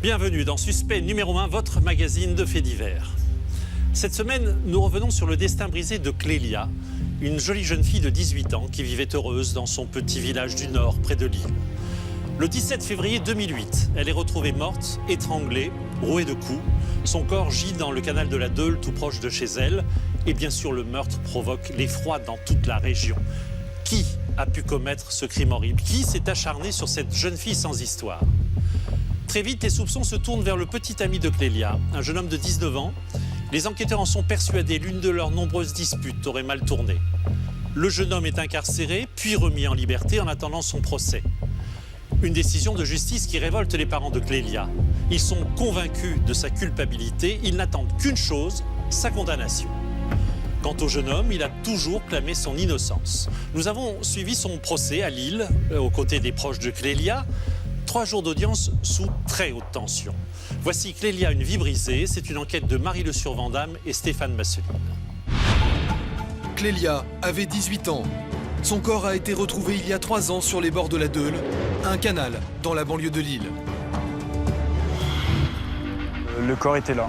Bienvenue dans Suspect numéro 1, votre magazine de faits divers. Cette semaine, nous revenons sur le destin brisé de Clélia, une jolie jeune fille de 18 ans qui vivait heureuse dans son petit village du Nord, près de Lille. Le 17 février 2008, elle est retrouvée morte, étranglée, rouée de coups. Son corps gît dans le canal de la Deule, tout proche de chez elle. Et bien sûr, le meurtre provoque l'effroi dans toute la région. Qui a pu commettre ce crime horrible? Qui s'est acharné sur cette jeune fille sans histoire? Très vite, les soupçons se tournent vers le petit ami de Clélia, un jeune homme de 19 ans. Les enquêteurs en sont persuadés, l'une de leurs nombreuses disputes aurait mal tourné. Le jeune homme est incarcéré, puis remis en liberté en attendant son procès. Une décision de justice qui révolte les parents de Clélia. Ils sont convaincus de sa culpabilité, ils n'attendent qu'une chose, sa condamnation. Quant au jeune homme, il a toujours clamé son innocence. Nous avons suivi son procès à Lille, aux côtés des proches de Clélia. 3 jours d'audience sous très haute tension. Voici Clélia, une vie brisée. C'est une enquête de Marie Le Sur-Vandame et Stéphane Masseline. Clélia avait 18 ans. Son corps a été retrouvé il y a 3 ans sur les bords de la Deule, un canal dans la banlieue de Lille. Le corps était là.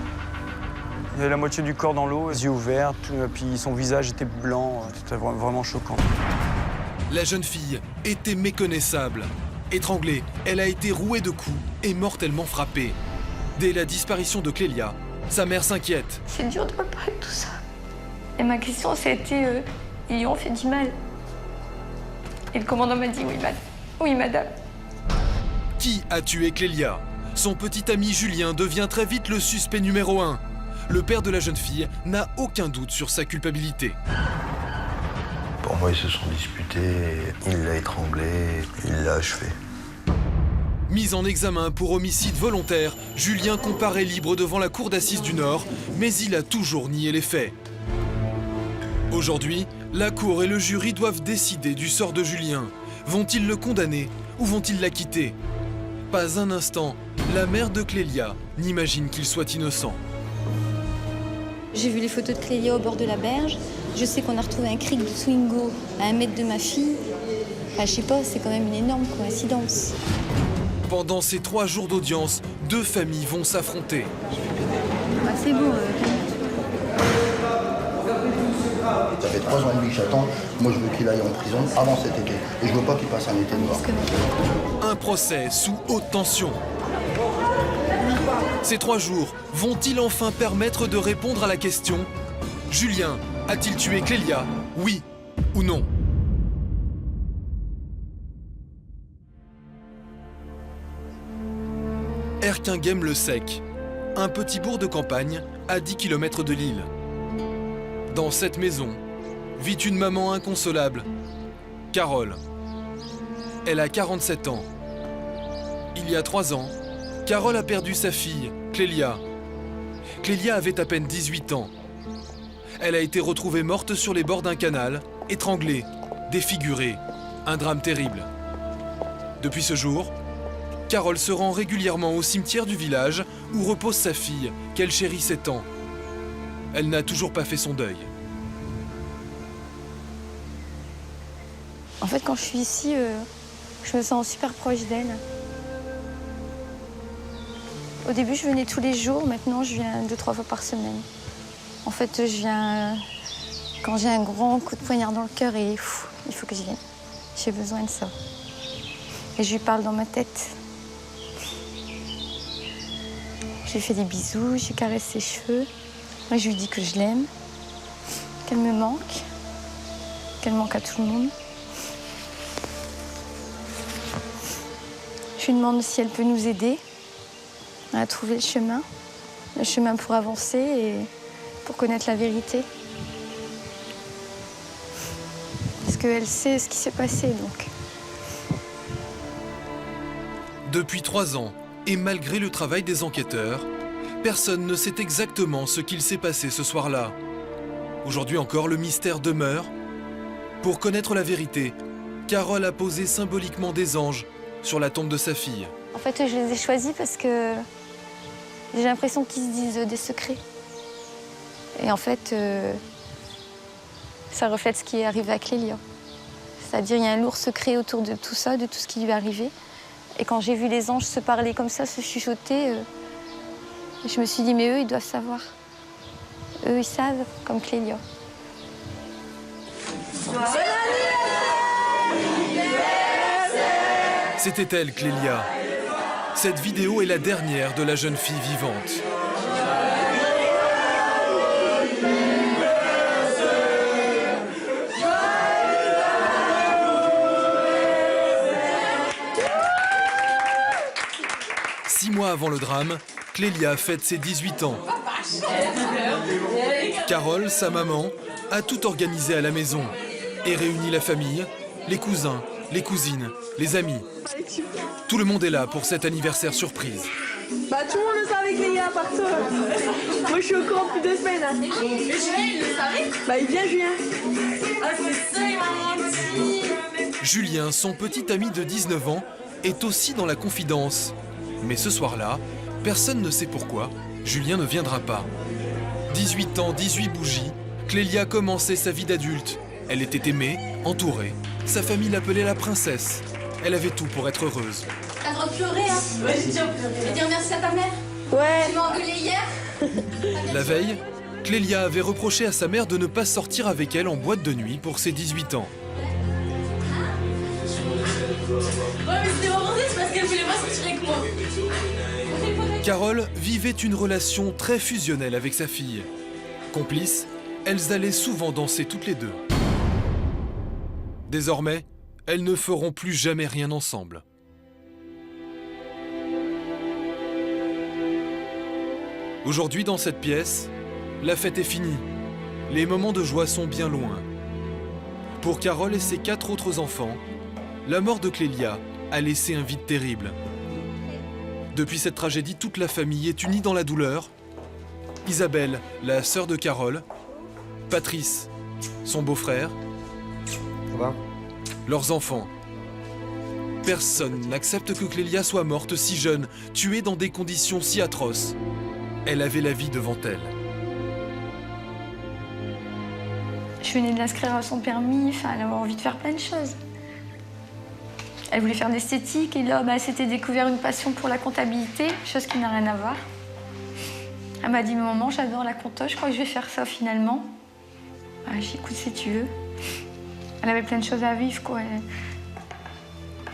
Il y avait la moitié du corps dans l'eau, les yeux ouverts, puis son visage était blanc. C'était vraiment choquant. La jeune fille était méconnaissable. Étranglée, elle a été rouée de coups et mortellement frappée. Dès la disparition de Clélia, sa mère s'inquiète. C'est dur de me parler de tout ça. Et ma question, c'était, ils lui ont fait du mal. Et le commandant m'a dit oui, madame. Qui a tué Clélia? Son petit ami Julien devient très vite le suspect numéro 1. Le père de la jeune fille n'a aucun doute sur sa culpabilité. Pour moi, ils se sont disputés, il l'a étranglé, il l'a achevé. Mis en examen pour homicide volontaire, Julien comparaît libre devant la cour d'assises du Nord, mais il a toujours nié les faits. Aujourd'hui, la cour et le jury doivent décider du sort de Julien. Vont-ils le condamner ou vont-ils l'acquitter? Pas un instant, la mère de Clélia n'imagine qu'il soit innocent. J'ai vu les photos de Clélia au bord de la berge. Je sais qu'on a retrouvé un cric de Swingo à 1 mètre de ma fille. Enfin, je sais pas, c'est quand même une énorme coïncidence. Pendant ces 3 jours d'audience, 2 familles vont s'affronter. Ah, c'est bon. Ça fait 3 ans et demi que j'attends. Moi, je veux qu'il aille en prison avant cet été. Et je veux pas qu'il passe un été noir. Un procès sous haute tension. Ces 3 jours vont-ils enfin permettre de répondre à la question: Julien a-t-il tué Clélia, oui ou non? Erquinghem-le-Sec, un petit bourg de campagne à 10 km de Lille. Dans cette maison vit une maman inconsolable, Carole. Elle a 47 ans. Il y a 3 ans, Carole a perdu sa fille, Clélia. Clélia avait à peine 18 ans. Elle a été retrouvée morte sur les bords d'un canal, étranglée, défigurée. Un drame terrible. Depuis ce jour, Carole se rend régulièrement au cimetière du village où repose sa fille, qu'elle chérissait tant. Elle n'a toujours pas fait son deuil. En fait, quand je suis ici, je me sens super proche d'elle. Au début, je venais tous les jours. Maintenant, je viens 2-3 fois par semaine. En fait, je viens quand j'ai un grand coup de poignard dans le cœur et il faut que je vienne. J'ai besoin de ça. Et je lui parle dans ma tête. Je lui fais des bisous, je lui caresse ses cheveux. Moi, je lui dis que je l'aime, qu'elle me manque à tout le monde. Je lui demande si elle peut nous aider à trouver le chemin pour avancer et pour connaître la vérité. Parce qu'elle sait ce qui s'est passé, donc. Depuis 3 ans, et malgré le travail des enquêteurs, personne ne sait exactement ce qu'il s'est passé ce soir-là. Aujourd'hui encore, le mystère demeure. Pour connaître la vérité, Carole a posé symboliquement des anges sur la tombe de sa fille. En fait, je les ai choisis parce que j'ai l'impression qu'ils se disent des secrets. Et en fait, ça reflète ce qui est arrivé à Clélia. C'est-à-dire, il y a un lourd secret autour de tout ça, de tout ce qui lui est arrivé. Et quand j'ai vu les anges se parler comme ça, se chuchoter, je me suis dit, mais eux, ils doivent savoir. Eux, ils savent, comme Clélia. C'était elle, Clélia. Cette vidéo est la dernière de la jeune fille vivante. Six mois avant le drame, Clélia fête ses 18 ans. Carole, sa maman, a tout organisé à la maison et réunit la famille, les cousins, les cousines, les amis. Tout le monde est là pour cet anniversaire surprise. Bah tout le monde le savait Clélia, à part toi. Moi je suis au courant depuis 2 semaines. Hein. Et Julien, il le savait? Bah il vient Julien. Ah c'est ça, il m'a menti. Julien, son petit ami de 19 ans, est aussi dans la confidence. Mais ce soir-là, personne ne sait pourquoi, Julien ne viendra pas. 18 ans, 18 bougies, Clélia commençait sa vie d'adulte. Elle était aimée, entourée. Sa famille l'appelait la princesse. Elle avait tout pour être heureuse. T'as le droit de pleurer, hein? Ouais, j'ai déjà pleuré. Et dire merci à ta mère? Ouais. Tu m'as engueulé hier? La veille, Clélia avait reproché à sa mère de ne pas sortir avec elle en boîte de nuit pour ses 18 ans. Ouais, mais c'était pas pour ça, c'est parce qu'elle voulait pas sortir avec moi. Carole vivait une relation très fusionnelle avec sa fille. Complices, elles allaient souvent danser toutes les deux. Désormais, elles ne feront plus jamais rien ensemble. Aujourd'hui, dans cette pièce, la fête est finie. Les moments de joie sont bien loin. Pour Carole et ses 4 autres enfants, la mort de Clélia a laissé un vide terrible. Depuis cette tragédie, toute la famille est unie dans la douleur. Isabelle, la sœur de Carole, Patrice, son beau-frère, leurs enfants. Personne n'accepte que Clélia soit morte si jeune, tuée dans des conditions si atroces. Elle avait la vie devant elle. Je venais de l'inscrire à son permis, enfin, elle avait envie de faire plein de choses. Elle voulait faire de l'esthétique et là, elle s'était découvert une passion pour la comptabilité, chose qui n'a rien à voir. Elle m'a dit, maman, j'adore la compta, je crois que je vais faire ça finalement. J'ai dit, écoute, si tu veux. Elle avait plein de choses à vivre, quoi.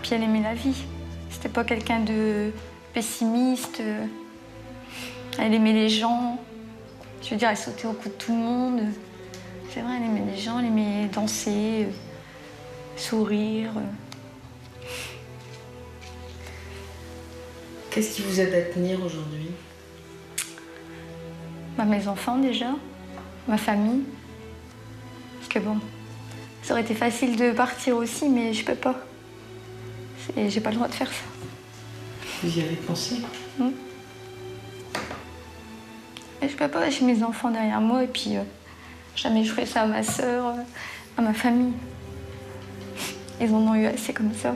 Puis elle aimait la vie. C'était pas quelqu'un de pessimiste. Elle aimait les gens. Je veux dire, elle sautait au cou de tout le monde. C'est vrai, elle aimait les gens, elle aimait danser, sourire. Qu'est-ce qui vous aide à tenir aujourd'hui? Mes enfants déjà, ma famille. Parce que bon, ça aurait été facile de partir aussi, mais je peux pas. J'ai pas le droit de faire ça. Vous y avez pensé? Et je peux pas, j'ai mes enfants derrière moi et puis jamais je ferai ça à ma sœur, à ma famille. Ils en ont eu assez comme ça.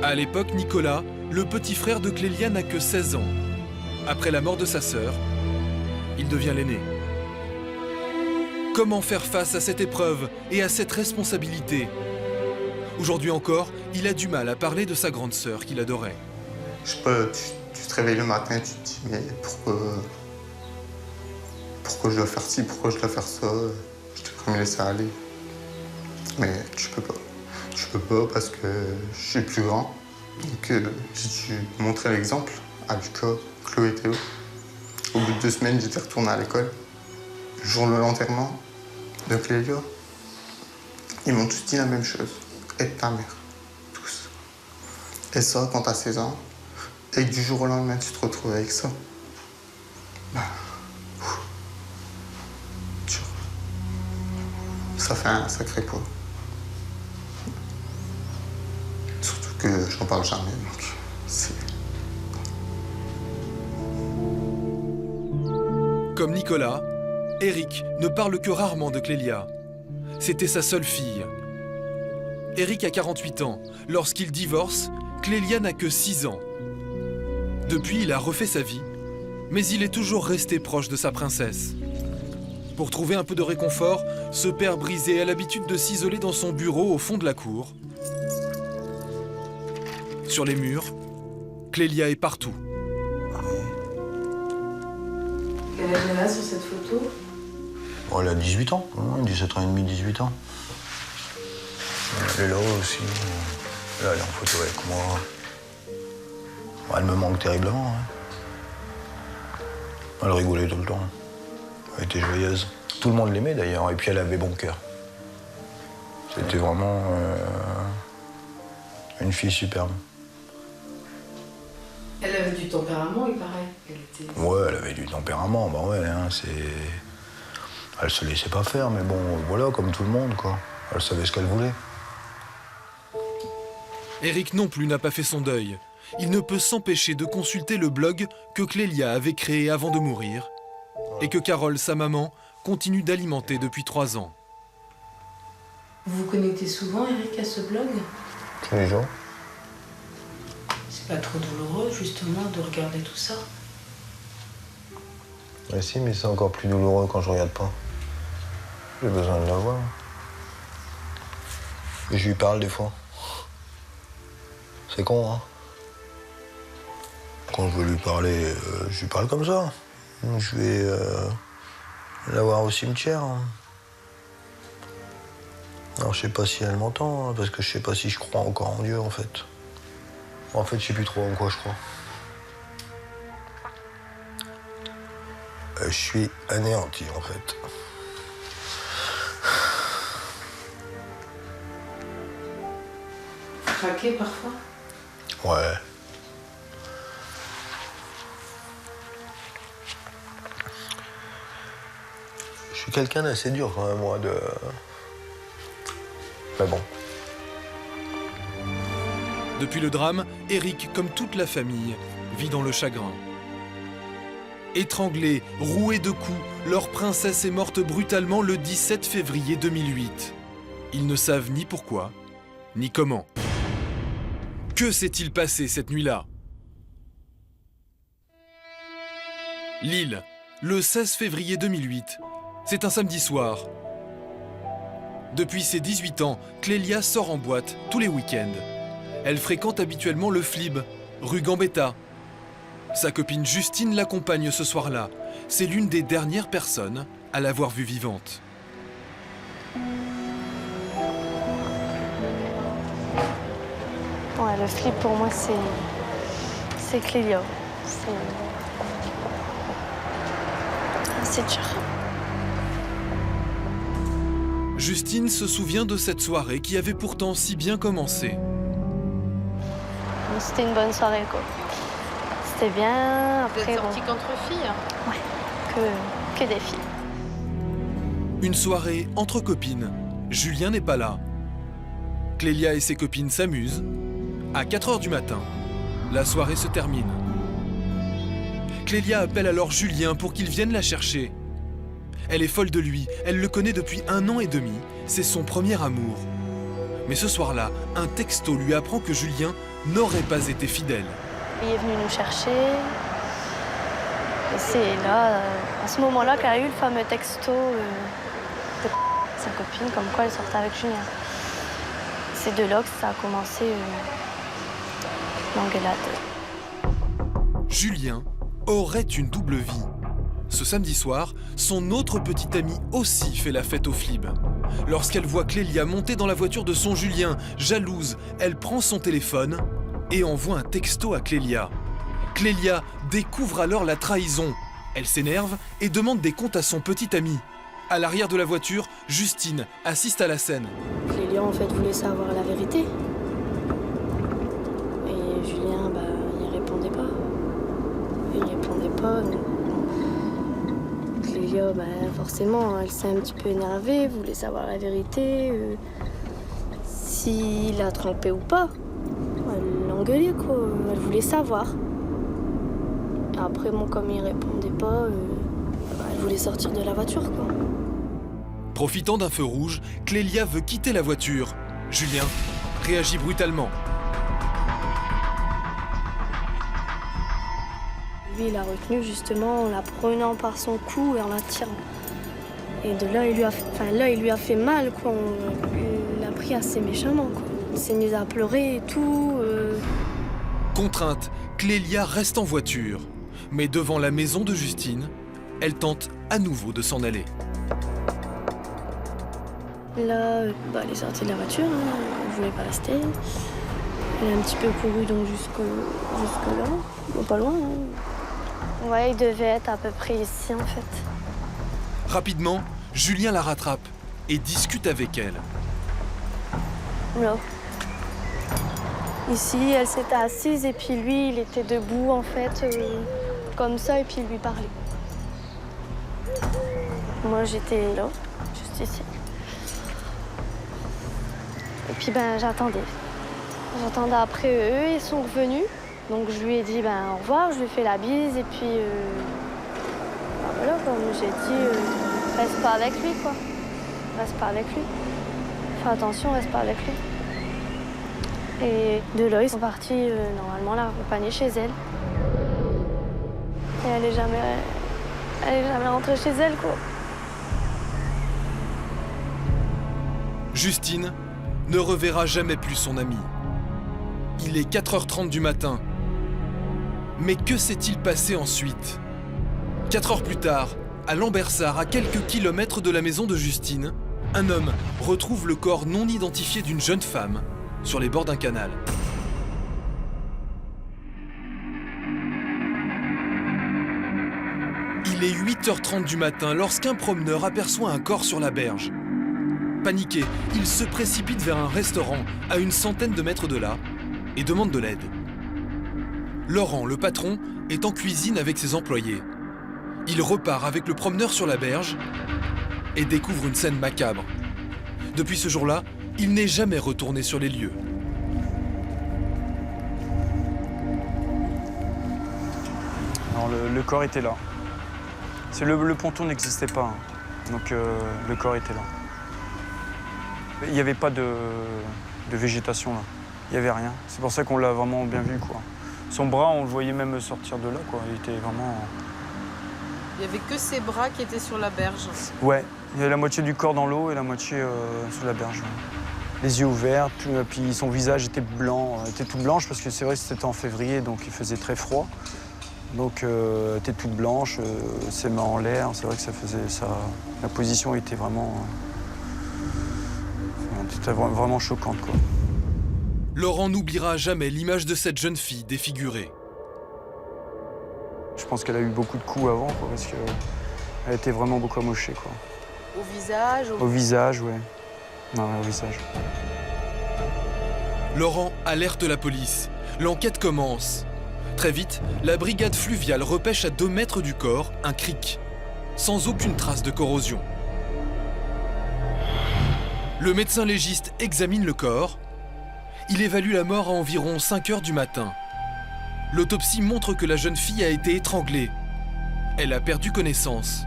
À l'époque, Nicolas, le petit frère de Clélia, n'a que 16 ans. Après la mort de sa sœur, il devient l'aîné. Comment faire face à cette épreuve et à cette responsabilité? Aujourd'hui encore, il a du mal à parler de sa grande sœur qu'il adorait. Je sais pas, tu te réveilles le matin et tu te dis mais pourquoi je dois faire ci, pourquoi je dois faire ça? Je devrais me laisser aller. Mais tu peux pas. Je peux pas parce que je suis plus grand. Donc j'ai dû montrer l'exemple à Lucas, Chloé et Théo. Au bout de 2 semaines, j'étais retourné à l'école. Le jour de l'enterrement de Clélia, ils m'ont tous dit la même chose. Aide ta mère. Tous. Et ça, quand t'as 16 ans, et que du jour au lendemain, tu te retrouves avec ça. Dur. Ça fait un sacré poids. Surtout que j'en parle jamais, donc c'est... Comme Nicolas, Eric ne parle que rarement de Clélia. C'était sa seule fille. Eric a 48 ans. Lorsqu'il divorce, Clélia n'a que 6 ans. Depuis, il a refait sa vie, mais il est toujours resté proche de sa princesse. Pour trouver un peu de réconfort, ce père brisé a l'habitude de s'isoler dans son bureau au fond de la cour. Sur les murs, Clélia est partout. Quel âge elle a sur cette photo? Oh, elle a 18 ans, 17 ans et demi, 18 ans. Elle est là aussi. Là, elle est en photo avec moi. Elle me manque terriblement. Hein. Elle rigolait tout le temps. Elle était joyeuse. Tout le monde l'aimait d'ailleurs, et puis elle avait bon cœur. C'était vraiment une fille superbe. Elle avait du tempérament, il paraît. Ouais, elle avait du tempérament, bah ouais, hein, c'est... Elle se laissait pas faire, mais bon, voilà, comme tout le monde, quoi. Elle savait ce qu'elle voulait. Eric non plus n'a pas fait son deuil. Il ne peut s'empêcher de consulter le blog que Clélia avait créé avant de mourir et que Carole, sa maman, continue d'alimenter depuis 3 ans. Vous vous connectez souvent, Eric, à ce blog? Tous les jours. C'est pas trop douloureux, justement, de regarder tout ça? Ouais, si, mais c'est encore plus douloureux quand je regarde pas. J'ai besoin de la voir. Et je lui parle des fois. C'est con, hein. Quand je veux lui parler, je lui parle comme ça. Je vais la voir au cimetière. Alors je sais pas si elle m'entend, hein, parce que je sais pas si je crois encore en Dieu, en fait. En fait, je sais plus trop en quoi je crois. Je suis anéanti, en fait. Craquer parfois? Ouais. Je suis quelqu'un d'assez dur quand même, moi, de... Mais bon. Depuis le drame, Eric, comme toute la famille, vit dans le chagrin. Étranglée, rouée de coups, leur princesse est morte brutalement le 17 février 2008. Ils ne savent ni pourquoi, ni comment. Que s'est-il passé cette nuit-là? Lille, le 16 février 2008. C'est un samedi soir. Depuis ses 18 ans, Clélia sort en boîte tous les week-ends. Elle fréquente habituellement le Flib, rue Gambetta. Sa copine Justine l'accompagne ce soir-là. C'est l'une des dernières personnes à l'avoir vue vivante. Ouais, le Flib pour moi c'est Clélia. C'est dur. Justine se souvient de cette soirée qui avait pourtant si bien commencé. C'était une bonne soirée, quoi. C'était bien. Vous êtes sortis qu'entre filles? Ouais, que des filles. Une soirée entre copines. Julien n'est pas là. Clélia et ses copines s'amusent. À 4 h du matin, la soirée se termine. Clélia appelle alors Julien pour qu'il vienne la chercher. Elle est folle de lui, elle le connaît depuis 1 an et demi, c'est son premier amour. Mais ce soir-là, un texto lui apprend que Julien n'aurait pas été fidèle. Il est venu nous chercher. Et c'est là, à ce moment-là, qu'elle a eu le fameux texto de sa copine, comme quoi elle sortait avec Julien. C'est de là que ça a commencé l'engueulade. Julien aurait une double vie. Ce samedi soir, son autre petite amie aussi fait la fête au Flib. Lorsqu'elle voit Clélia monter dans la voiture de son Julien, jalouse, elle prend son téléphone et envoie un texto à Clélia. Clélia découvre alors la trahison. Elle s'énerve et demande des comptes à son petit ami. À l'arrière de la voiture, Justine assiste à la scène. Clélia, en fait, voulait savoir la vérité. Et Julien, il répondait pas. Il répondait pas. Clélia, forcément, elle s'est un petit peu énervée, voulait savoir la vérité. S'il l'a trompé ou pas. Elle l'engueulait, quoi. Elle voulait savoir. Et après, comme il répondait pas, elle voulait sortir de la voiture, quoi. Profitant d'un feu rouge, Clélia veut quitter la voiture. Julien réagit brutalement. Lui, il a retenu justement en la prenant par son cou et en la tirant. Et de là, il lui a fait mal, quoi. Il l'a pris assez méchamment, quoi. Il s'est mis à pleurer et tout. Contrainte, Clélia reste en voiture. Mais devant la maison de Justine, elle tente à nouveau de s'en aller. Là, elle est sortie de la voiture, hein. Elle voulait pas rester. Elle a un petit peu couru donc jusque là, bon, pas loin. Hein. Ouais, il devait être à peu près ici en fait. Rapidement, Julien la rattrape et discute avec elle. Là. Ici, elle s'était assise et puis lui, il était debout en fait, comme ça, et puis il lui parlait. Moi, j'étais là, juste ici. Et puis j'attendais. J'attendais après eux, ils sont revenus. Donc je lui ai dit au revoir, je lui ai fait la bise et puis voilà, comme j'ai dit, reste pas avec lui quoi. Reste pas avec lui. Fais attention, reste pas avec lui. Et de là, ils sont partis normalement la accompagner chez elle. Et elle est jamais rentrée chez elle quoi. Justine ne reverra jamais plus son amie. Il est 4h30 du matin. Mais que s'est-il passé ensuite? 4 heures plus tard, à Lambersart, à quelques kilomètres de la maison de Justine, un homme retrouve le corps non identifié d'une jeune femme sur les bords d'un canal. Il est 8h30 du matin lorsqu'un promeneur aperçoit un corps sur la berge. Paniqué, il se précipite vers un restaurant à une centaine de mètres de là et demande de l'aide. Laurent, le patron, est en cuisine avec ses employés. Il repart avec le promeneur sur la berge et découvre une scène macabre. Depuis ce jour-là, il n'est jamais retourné sur les lieux. Alors le corps était là. Le ponton n'existait pas, hein. Donc le corps était là. Il n'y avait pas de végétation là. Il n'y avait rien. C'est pour ça qu'on l'a vraiment bien vu quoi. Son bras, on le voyait même sortir de là quoi. Il était vraiment. Il n'y avait que ses bras qui étaient sur la berge. Ouais, il y avait la moitié du corps dans l'eau et la moitié sur la berge. Les yeux ouverts, puis son visage était blanc, était tout blanche parce que c'est vrai que c'était en février donc il faisait très froid. Donc elle était toute blanche, ses mains en l'air, c'est vrai que ça faisait ça. La position était vraiment. C'était vraiment choquante quoi. Laurent n'oubliera jamais l'image de cette jeune fille défigurée. Je pense qu'elle a eu beaucoup de coups avant quoi, parce qu'elle était vraiment beaucoup amochée quoi. Au visage Au visage, ouais. Non, au visage. Laurent alerte la police. L'enquête commence. Très vite, la brigade fluviale repêche à 2 mètres du corps un cric, sans aucune trace de corrosion. Le médecin légiste examine le corps. Il évalue la mort à environ 5 heures du matin. L'autopsie montre que la jeune fille a été étranglée. Elle a perdu connaissance.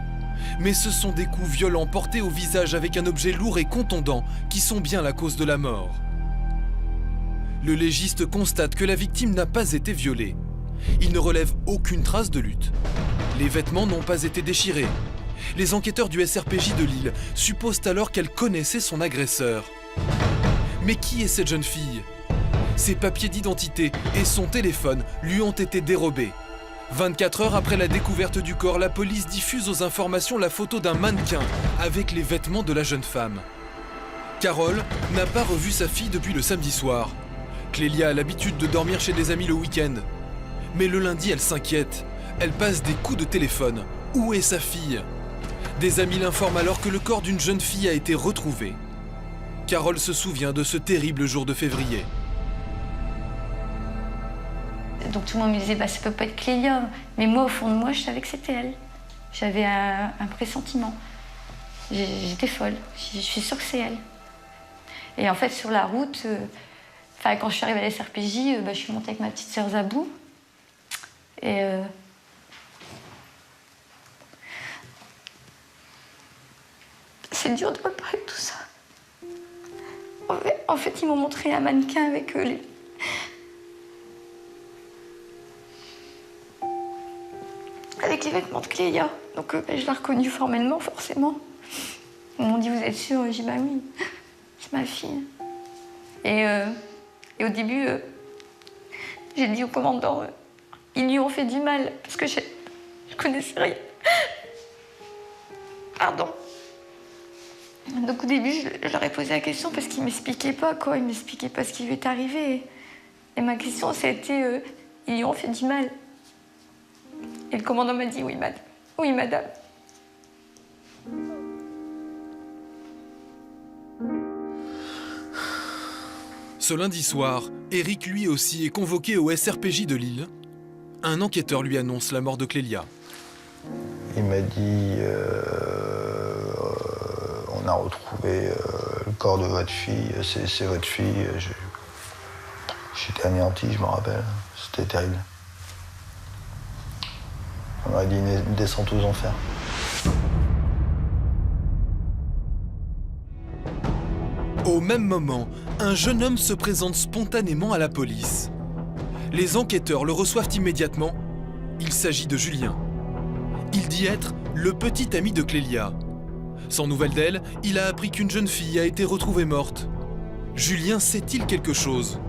Mais ce sont des coups violents portés au visage avec un objet lourd et contondant qui sont bien la cause de la mort. Le légiste constate que la victime n'a pas été violée. Il ne relève aucune trace de lutte. Les vêtements n'ont pas été déchirés. Les enquêteurs du SRPJ de Lille supposent alors qu'elle connaissait son agresseur. Mais qui est cette jeune fille? Ses papiers d'identité et son téléphone lui ont été dérobés. 24 heures après la découverte du corps, la police diffuse aux informations la photo d'un mannequin avec les vêtements de la jeune femme. Carole n'a pas revu sa fille depuis le samedi soir. Clélia a l'habitude de dormir chez des amis le week-end. Mais le lundi, elle s'inquiète. Elle passe des coups de téléphone. Où est sa fille? Des amis l'informent alors que le corps d'une jeune fille a été retrouvé. Carole se souvient de ce terrible jour de février. Donc tout le monde me disait, ça peut pas être Clélia. Mais moi, au fond de moi, je savais que c'était elle. J'avais un pressentiment. J'étais folle. Je suis sûre que c'est elle. Et en fait, sur la route, quand je suis arrivée à la SRPJ, je suis montée avec ma petite sœur Zabou. Et c'est dur de me parler de tout ça. En fait, ils m'ont montré un mannequin avec avec les vêtements de Clélia. Donc je l'ai reconnue formellement, forcément. Ils m'ont dit, vous êtes sûre? J'ai dit, bah oui, c'est ma fille. Et au début, J'ai dit au commandant, ils lui ont fait du mal, parce que je connaissais rien. Pardon. Donc au début, je leur ai posé la question parce qu'ils ne m'expliquaient pas, quoi. Ils ne m'expliquaient pas ce qui lui est arrivé. Et ma question, c'était, ils lui ont fait du mal. Et le commandant m'a dit, oui, madame. Oui, madame. Ce lundi soir, Eric lui aussi est convoqué au SRPJ de Lille. Un enquêteur lui annonce la mort de Clélia. Il m'a dit on a retrouvé le corps de votre fille, c'est votre fille. J'étais anéanti, je me rappelle. C'était terrible. On m'aurait dit une descente aux enfers. Au même moment, un jeune homme se présente spontanément à la police. Les enquêteurs le reçoivent immédiatement. Il s'agit de Julien. Il dit être le petit ami de Clélia. Sans nouvelles d'elle, il a appris qu'une jeune fille a été retrouvée morte. Julien sait-il quelque chose?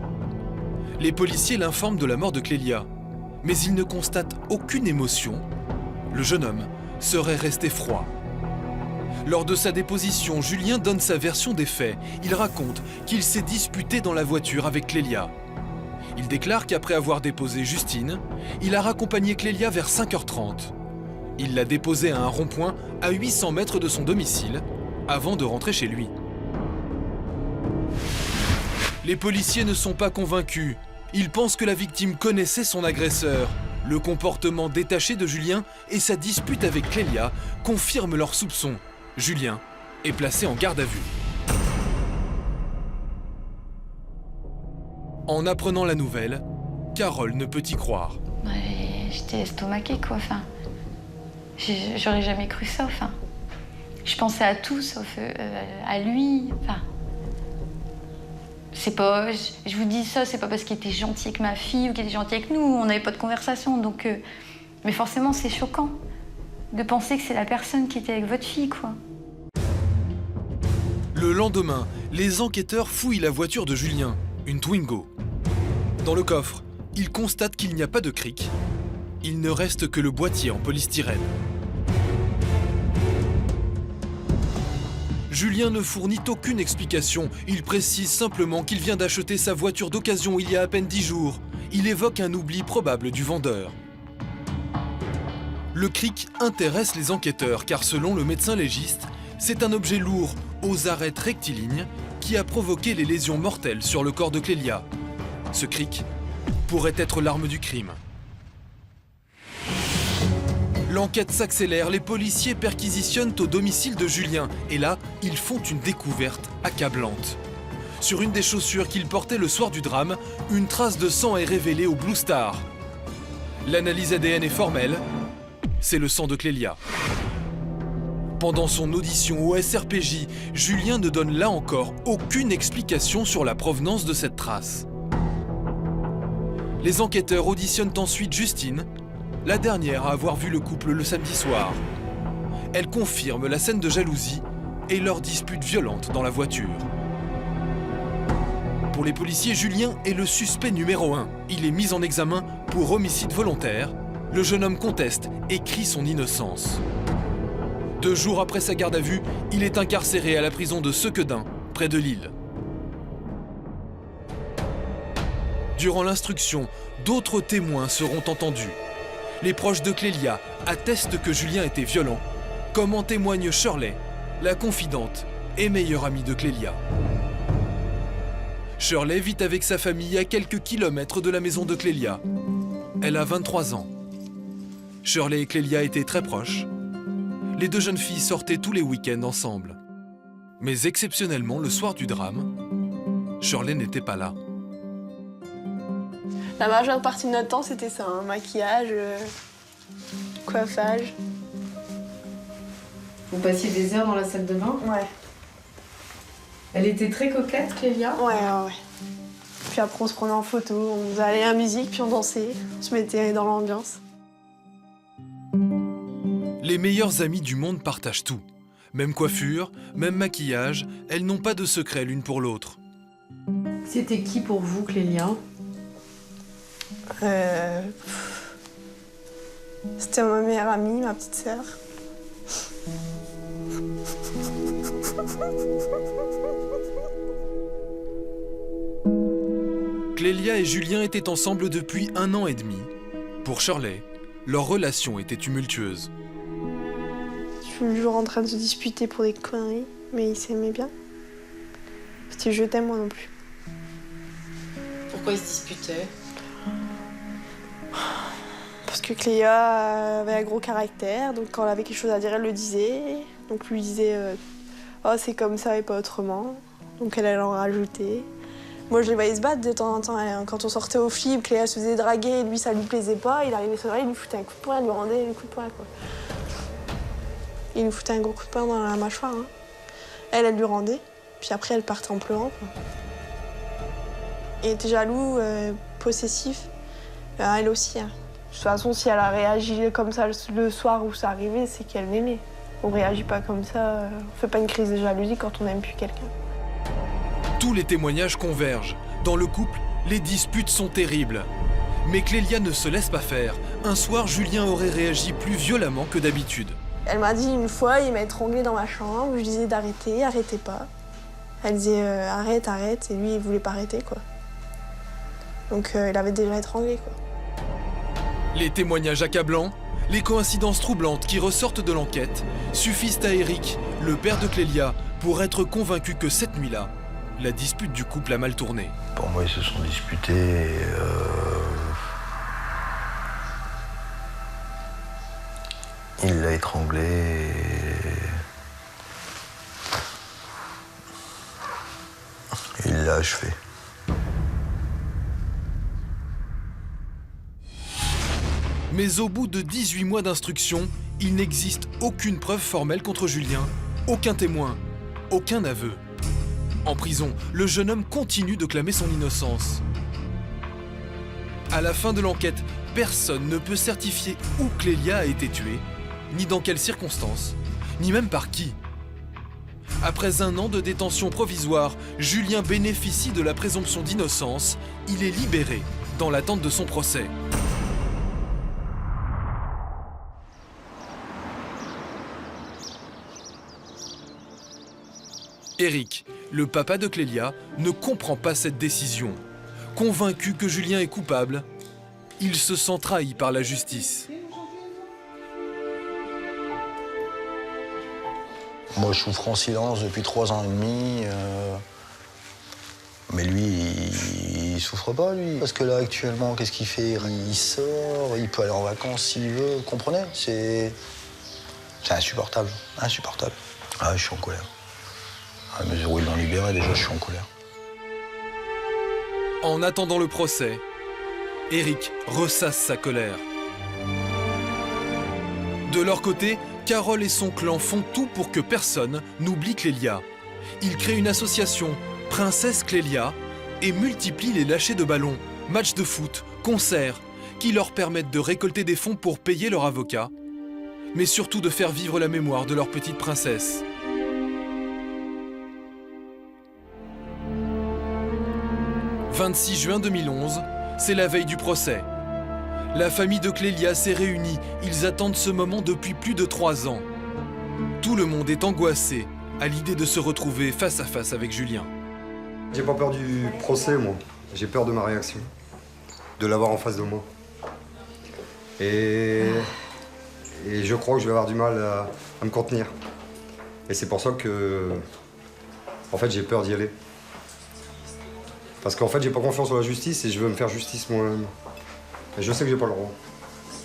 Les policiers l'informent de la mort de Clélia, mais ils ne constatent aucune émotion. Le jeune homme serait resté froid. Lors de sa déposition, Julien donne sa version des faits. Il raconte qu'il s'est disputé dans la voiture avec Clélia. Il déclare qu'après avoir déposé Justine, il a raccompagné Clélia vers 5h30. Il l'a déposée à un rond-point à 800 mètres de son domicile, avant de rentrer chez lui. Les policiers ne sont pas convaincus. Ils pensent que la victime connaissait son agresseur. Le comportement détaché de Julien et sa dispute avec Clélia confirment leurs soupçons. Julien est placé en garde à vue. En apprenant la nouvelle, Carole ne peut y croire. Ouais, j'étais estomaquée, quoi. Enfin, j'aurais jamais cru ça. Enfin, je pensais à tout sauf à lui. Enfin, c'est pas. Je vous dis ça, c'est pas parce qu'il était gentil avec ma fille ou qu'il était gentil avec nous. On n'avait pas de conversation, donc. Mais forcément, c'est choquant de penser que c'est la personne qui était avec votre fille, quoi. Le lendemain, les enquêteurs fouillent la voiture de Julien, une Twingo. Dans le coffre, ils constatent qu'il n'y a pas de cric. Il ne reste que le boîtier en polystyrène. Julien ne fournit aucune explication. Il précise simplement qu'il vient d'acheter sa voiture d'occasion il y a à peine 10 jours. Il évoque un oubli probable du vendeur. Le cric intéresse les enquêteurs car selon le médecin légiste, c'est un objet lourd aux arêtes rectilignes qui a provoqué les lésions mortelles sur le corps de Clélia. Ce cric pourrait être l'arme du crime. L'enquête s'accélère, les policiers perquisitionnent au domicile de Julien et là, ils font une découverte accablante. Sur une des chaussures qu'il portait le soir du drame, une trace de sang est révélée au Blue Star. L'analyse ADN est formelle. C'est le sang de Clélia. Pendant son audition au SRPJ, Julien ne donne là encore aucune explication sur la provenance de cette trace. Les enquêteurs auditionnent ensuite Justine, la dernière à avoir vu le couple le samedi soir. Elle confirme la scène de jalousie et leur dispute violente dans la voiture. Pour les policiers, Julien est le suspect numéro 1. Il est mis en examen pour homicide volontaire. Le jeune homme conteste et crie son innocence. 2 jours après sa garde à vue, il est incarcéré à la prison de Sequedin, près de Lille. Durant l'instruction, d'autres témoins seront entendus. Les proches de Clélia attestent que Julien était violent, comme en témoigne Shirley, la confidente et meilleure amie de Clélia. Shirley vit avec sa famille à quelques kilomètres de la maison de Clélia. Elle a 23 ans. Shirley et Clélia étaient très proches. Les 2 jeunes filles sortaient tous les week-ends ensemble. Mais exceptionnellement, le soir du drame, Shirley n'était pas là. La majeure partie de notre temps, c'était ça, hein, maquillage, coiffage. Vous passiez des heures dans la salle de bain? Ouais. Elle était très coquette, Clélia? Ouais. Puis après, on se prenait en photo, on faisait aller à la musique, puis on dansait, on se mettait dans l'ambiance. Les meilleures amies du monde partagent tout. Même coiffure, même maquillage, elles n'ont pas de secret l'une pour l'autre. C'était qui pour vous, Clélia? C'était ma meilleure amie, ma petite sœur. Clélia et Julien étaient ensemble depuis 1 an et demi. Pour Shirley, leur relation était tumultueuse. Je suis toujours en train de se disputer pour des conneries, mais il s'aimait bien. C'était je t'aime moi non plus. Pourquoi ils se disputaient? Parce que Cléa avait un gros caractère, donc quand elle avait quelque chose à dire, elle le disait. Donc lui disait oh c'est comme ça et pas autrement. Donc elle en rajoutait. Moi je les voyais se battre de temps en temps. Quand on sortait au film, Cléa se faisait draguer, lui ça lui plaisait pas. Il arrivait sur elle, il lui foutait un coup de poing, il lui rendait le coup de poing quoi. Il lui foutait un gros coup de poing dans la mâchoire. Hein. Elle lui rendait, puis après elle partait en pleurant quoi. Il était jaloux, possessif. Elle aussi. Hein. De toute façon, si elle a réagi comme ça le soir où ça arrivait, c'est qu'elle m'aimait. On réagit pas comme ça, on fait pas une crise de jalousie quand on n'aime plus quelqu'un. Tous les témoignages convergent. Dans le couple, les disputes sont terribles. Mais Clélia ne se laisse pas faire. Un soir, Julien aurait réagi plus violemment que d'habitude. Elle m'a dit une fois, il m'a étranglée dans ma chambre, je lui disais d'arrêter, arrêtez pas. Elle disait arrête, arrête, et lui il voulait pas arrêter quoi. Donc il avait déjà étranglé quoi. Les témoignages accablants, les coïncidences troublantes qui ressortent de l'enquête suffisent à Eric, le père de Clélia, pour être convaincu que cette nuit-là, la dispute du couple a mal tourné. Pour moi, ils se sont disputés. Il l'a étranglé. Et il l'a achevé. Mais au bout de 18 mois d'instruction, il n'existe aucune preuve formelle contre Julien, aucun témoin, aucun aveu. En prison, le jeune homme continue de clamer son innocence. À la fin de l'enquête, personne ne peut certifier où Clélia a été tuée, ni dans quelles circonstances, ni même par qui. Après 1 an de détention provisoire, Julien bénéficie de la présomption d'innocence. Il est libéré dans l'attente de son procès. Eric, le papa de Clélia, ne comprend pas cette décision. Convaincu que Julien est coupable, il se sent trahi par la justice. Moi, je souffre en silence depuis 3 ans et demi. Mais lui, il souffre pas, lui. Parce que là, actuellement, qu'est-ce qu'il fait? Il sort, il peut aller en vacances s'il veut. Vous comprenez? C'est insupportable. Insupportable. Ah, je suis en colère. À mesure où ils l'ont libéré, déjà, je suis en colère. En attendant le procès, Eric ressasse sa colère. De leur côté, Carole et son clan font tout pour que personne n'oublie Clélia. Ils créent une association, Princesse Clélia, et multiplient les lâchers de ballons, matchs de foot, concerts, qui leur permettent de récolter des fonds pour payer leur avocat, mais surtout de faire vivre la mémoire de leur petite princesse. « 26 juin 2011, c'est la veille du procès. La famille de Clélia s'est réunie. Ils attendent ce moment depuis plus de 3 ans. Tout le monde est angoissé à l'idée de se retrouver face à face avec Julien. J'ai pas peur du procès, moi. J'ai peur de ma réaction. De l'avoir en face de moi. Et je crois que je vais avoir du mal à me contenir. Et c'est pour ça que... En fait, j'ai peur d'y aller. Parce qu'en fait, j'ai pas confiance en la justice et je veux me faire justice moi-même. Et je sais que j'ai pas le droit.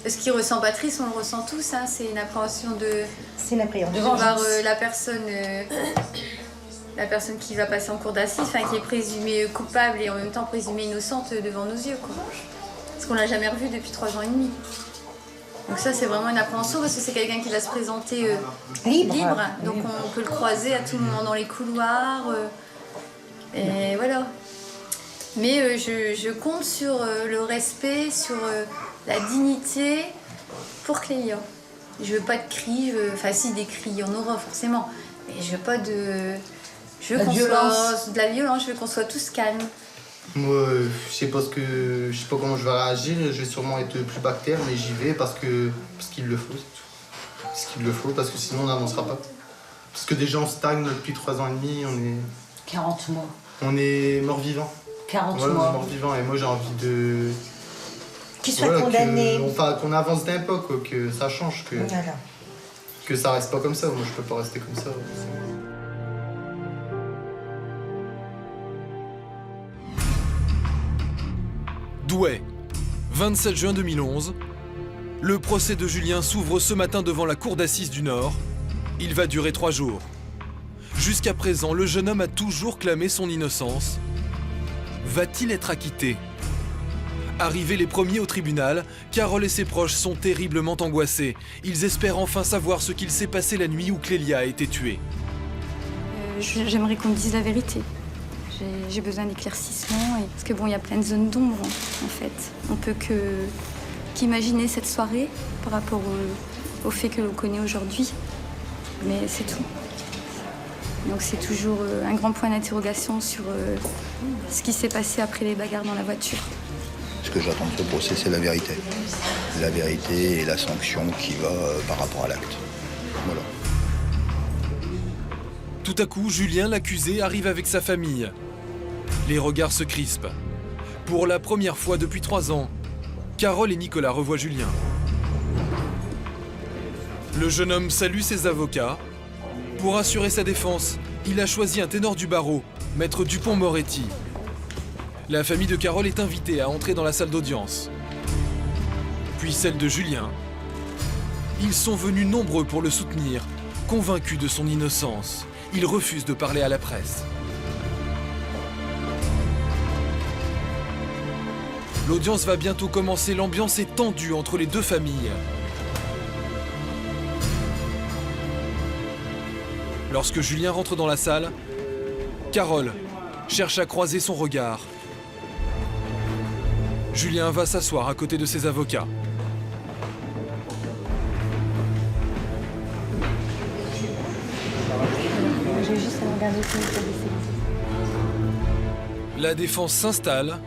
Ce qu'il ressent Patrice, on le ressent tous, hein, c'est une appréhension de... C'est une appréhension de voir vengeance. La personne qui va passer en cour d'assises, enfin qui est présumée coupable et en même temps présumée innocente devant nos yeux, quoi. Parce qu'on l'a jamais revue depuis 3 ans et demi. Donc ça, c'est vraiment une appréhension parce que c'est quelqu'un qui va se présenter libre. Donc on peut le croiser à tout moment dans les couloirs. Et voilà. Mais je compte sur le respect, sur la dignité pour Clélia. Je veux pas de cris, enfin si des cris, il y en aura forcément. Mais je veux pas de... Je veux qu'on soit de la violence, je veux qu'on soit tous calmes. Moi, je sais pas comment je vais réagir. Je vais sûrement être plus bactère, mais j'y vais parce qu'il le faut. Parce qu'il le faut, parce que sinon on n'avancera pas. Parce que déjà on stagne depuis 3 ans et demi, on est... 40 mois. On est mort-vivant. 40 ouais, mois. On est mort-vivant et moi j'ai envie de... Qu'il soit condamné. Qu'on avance d'un peu, quoi, que ça change, que ça reste pas comme ça. Moi je peux pas rester comme ça. Douai, 27 juin 2011. Le procès de Julien s'ouvre ce matin devant la cour d'assises du Nord. Il va durer 3 jours. Jusqu'à présent, le jeune homme a toujours clamé son innocence. Va-t-il être acquitté? Arrivés les premiers au tribunal, Carole et ses proches sont terriblement angoissés. Ils espèrent enfin savoir ce qu'il s'est passé la nuit où Clélia a été tuée. J'aimerais qu'on me dise la vérité. J'ai besoin d'éclaircissement, parce que bon, il y a plein de zones d'ombre en fait. On peut qu'imaginer cette soirée par rapport au fait que l'on connaît aujourd'hui, mais c'est tout. Donc c'est toujours un grand point d'interrogation sur ce qui s'est passé après les bagarres dans la voiture. Ce que j'attends de ce procès, c'est la vérité. La vérité et la sanction qui va par rapport à l'acte. Voilà. Tout à coup, Julien, l'accusé, arrive avec sa famille. Les regards se crispent. Pour la première fois depuis 3 ans, Carole et Nicolas revoient Julien. Le jeune homme salue ses avocats. Pour assurer sa défense, il a choisi un ténor du barreau, maître Dupont-Moretti. La famille de Carole est invitée à entrer dans la salle d'audience. Puis celle de Julien. Ils sont venus nombreux pour le soutenir, convaincus de son innocence. Il refuse de parler à la presse. L'audience va bientôt commencer, l'ambiance est tendue entre les deux familles. Lorsque Julien rentre dans la salle, Carole cherche à croiser son regard. Julien va s'asseoir à côté de ses avocats. La défense s'installe.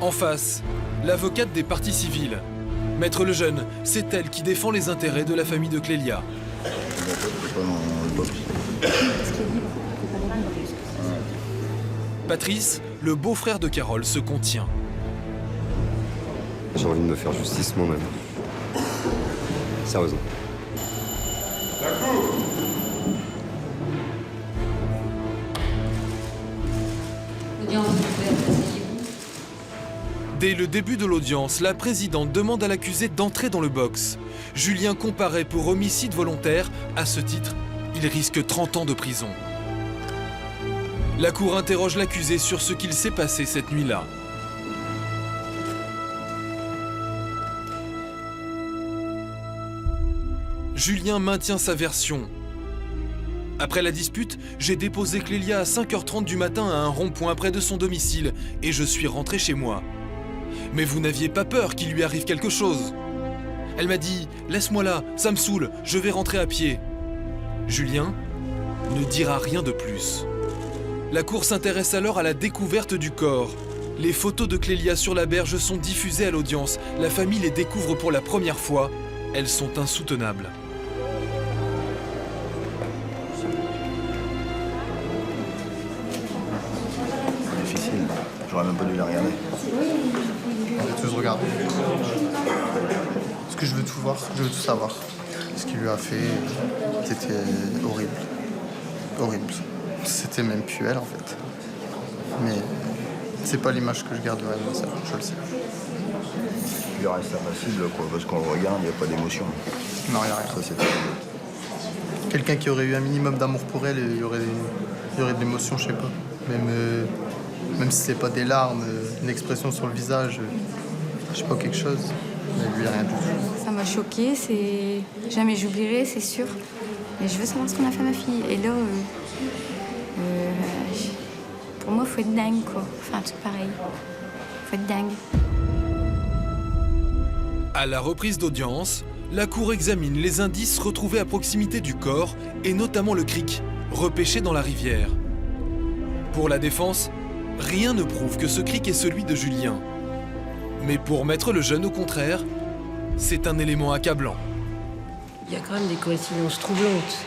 En face, l'avocate des parties civiles. Maître Lejeune, c'est elle qui défend les intérêts de la famille de Clélia. Patrice, le beau-frère de Carole, se contient. J'ai envie de me faire justice moi-même. Sérieusement. Dès le début de l'audience, la présidente demande à l'accusé d'entrer dans le box. Julien comparaît pour homicide volontaire. À ce titre, il risque 30 ans de prison. La cour interroge l'accusé sur ce qu'il s'est passé cette nuit-là. Julien maintient sa version. Après la dispute, j'ai déposé Clélia à 5h30 du matin à un rond-point près de son domicile et je suis rentré chez moi. Mais vous n'aviez pas peur qu'il lui arrive quelque chose? Elle m'a dit « Laisse-moi là, ça me saoule, je vais rentrer à pied. » Julien ne dira rien de plus. La cour s'intéresse alors à la découverte du corps. Les photos de Clélia sur la berge sont diffusées à l'audience. La famille les découvre pour la première fois. Elles sont insoutenables. Difficile. J'aurais même pas dû la regarder. On va tous regarder. Parce que je veux tout voir, je veux tout savoir. Ce qu'il lui a fait, c'était horrible. Horrible. C'était même plus elle en fait. Mais c'est pas l'image que je garde vraiment, ça, je le sais. Il reste impassible, quoi, parce qu'on le regarde, il n'y a pas d'émotion. Non, il n'y a rien. Ça, c'est terrible. Quelqu'un qui aurait eu un minimum d'amour pour elle, il y aurait de l'émotion, je sais pas. Même si c'est pas des larmes, une expression sur le visage, je sais pas, quelque chose. Mais lui, rien du tout. Ça m'a choquée, c'est... Jamais j'oublierai, c'est sûr. Mais je veux savoir ce qu'on a fait à ma fille. Et là, pour moi, faut être dingue, quoi. Enfin, un truc pareil. Faut être dingue. À la reprise d'audience, la cour examine les indices retrouvés à proximité du corps et notamment le cric, repêché dans la rivière. Pour la défense, Rien ne prouve que ce cric est celui de Julien. Mais pour Maître Lejeune, au contraire, c'est un élément accablant. Il y a quand même des coïncidences troublantes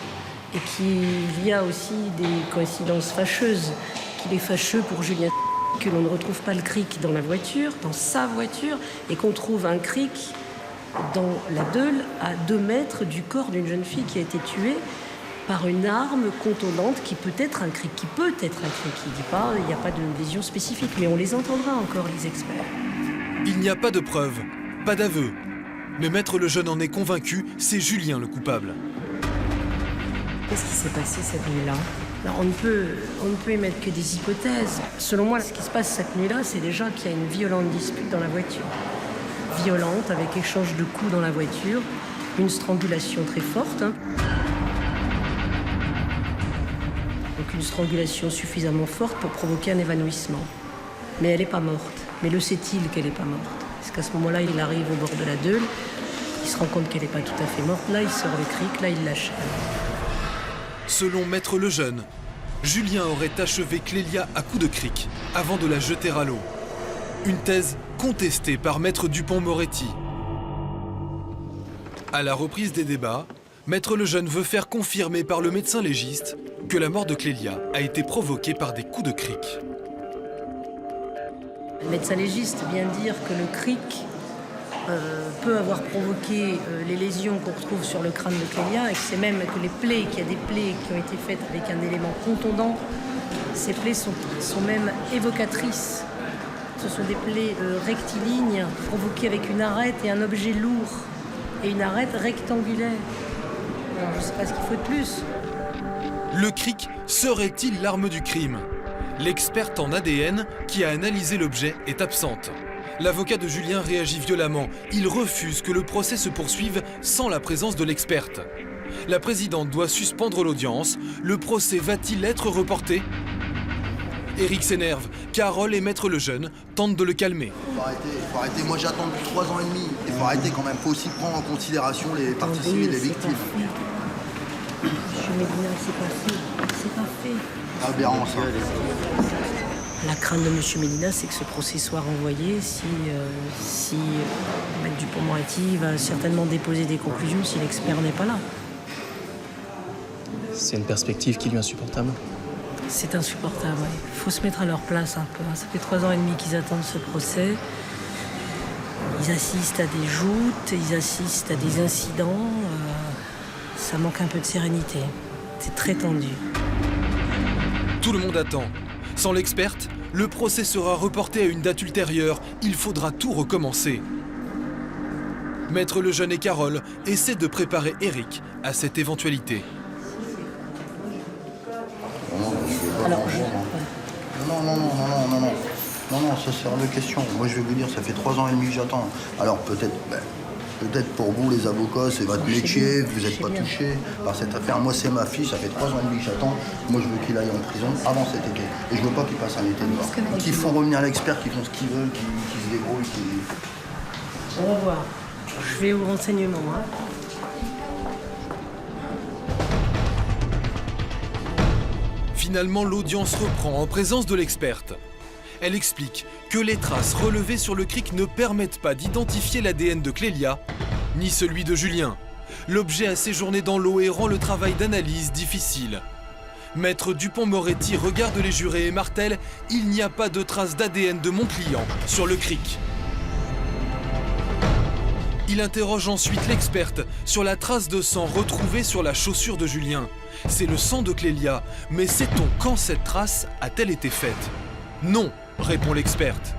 et qu'il y a aussi des coïncidences fâcheuses. Qu'il est fâcheux pour Julien que l'on ne retrouve pas le cric dans la voiture, dans sa voiture, et qu'on trouve un cric dans la Deule à 2 mètres du corps d'une jeune fille qui a été tuée par une arme contondante qui peut être un cric. Il dit pas, il n'y a pas de lésion spécifique, mais on les entendra encore, les experts. Il n'y a pas de preuves, pas d'aveu. Mais Maître Lejeune en est convaincu, c'est Julien le coupable. Qu'est-ce qui s'est passé cette nuit-là ? Alors, on ne peut émettre que des hypothèses. Selon moi, ce qui se passe cette nuit-là, c'est déjà qu'il y a une violente dispute dans la voiture. Violente, avec échange de coups dans la voiture, une strangulation très forte. Donc une strangulation suffisamment forte pour provoquer un évanouissement. Mais elle n'est pas morte. Mais le sait-il qu'elle n'est pas morte ? Parce qu'à ce moment-là, il arrive au bord de la Deule, il se rend compte qu'elle n'est pas tout à fait morte. Là, il sort le cric, là, il l'achève. Selon Maître Lejeune, Julien aurait achevé Clélia à coups de cric avant de la jeter à l'eau. Une thèse contestée par Maître Dupond-Moretti. À la reprise des débats, Maître Lejeune veut faire confirmer par le médecin légiste que la mort de Clélia a été provoquée par des coups de cric. Le médecin légiste vient dire que le cric peut avoir provoqué les lésions qu'on retrouve sur le crâne de Clélia et que c'est même que qu'il y a des plaies qui ont été faites avec un élément contondant. Ces plaies sont même évocatrices. Ce sont des plaies rectilignes provoquées avec une arête et un objet lourd et une arête rectangulaire. Alors, je ne sais pas ce qu'il faut de plus. Le cric serait-il l'arme du crime ? L'experte en ADN qui a analysé l'objet est absente. L'avocat de Julien réagit violemment. Il refuse que le procès se poursuive sans la présence de l'experte. La présidente doit suspendre l'audience. Le procès va-t-il être reporté ? Éric s'énerve. Carole et Maître Lejeune tentent de le calmer. Faut arrêter. Moi j'attends depuis 3 ans et demi. Il faut arrêter quand même. Faut aussi prendre en considération les parties civiles et les victimes. Monsieur Médina, c'est pas fait. Aberrant ça. La crainte de Monsieur Médina, c'est que ce procès soit renvoyé si Maître Dupond-Moretti va certainement déposer des conclusions si l'expert n'est pas là. C'est une perspective qui lui est insupportable. C'est insupportable, oui. Il faut se mettre à leur place un peu. Ça fait 3 ans et demi qu'ils attendent ce procès. Ils assistent à des joutes, ils assistent à des incidents. Ça manque un peu de sérénité. C'est très tendu. Tout le monde attend. Sans l'experte, le procès sera reporté à une date ultérieure. Il faudra tout recommencer. Maître Lejeune et Carole essaient de préparer Éric à cette éventualité. Non, ça sert de question. Moi, je vais vous dire, ça fait 3 ans et demi que j'attends. Alors, peut-être pour vous, les avocats, c'est votre métier, vous n'êtes pas touchés par cette affaire. Moi, c'est ma fille, ça fait 3 ans et demi que j'attends. Moi, je veux qu'il aille en prison avant cet été. Et je veux pas qu'il passe un été dehors. Qu'ils font revenir l'expert, qu'ils font ce qu'ils veulent, qu'ils se débrouillent. On va voir. Je vais au renseignement. Finalement, l'audience reprend en présence de l'experte. Elle explique que les traces relevées sur le cric ne permettent pas d'identifier l'ADN de Clélia, ni celui de Julien. L'objet a séjourné dans l'eau et rend le travail d'analyse difficile. Maître Dupond-Moretti regarde les jurés et martèle « Il n'y a pas de traces d'ADN de mon client sur le cric ». Il interroge ensuite l'experte sur la trace de sang retrouvée sur la chaussure de Julien. C'est le sang de Clélia, mais sait-on quand cette trace a-t-elle été faite ? Non, répond l'experte.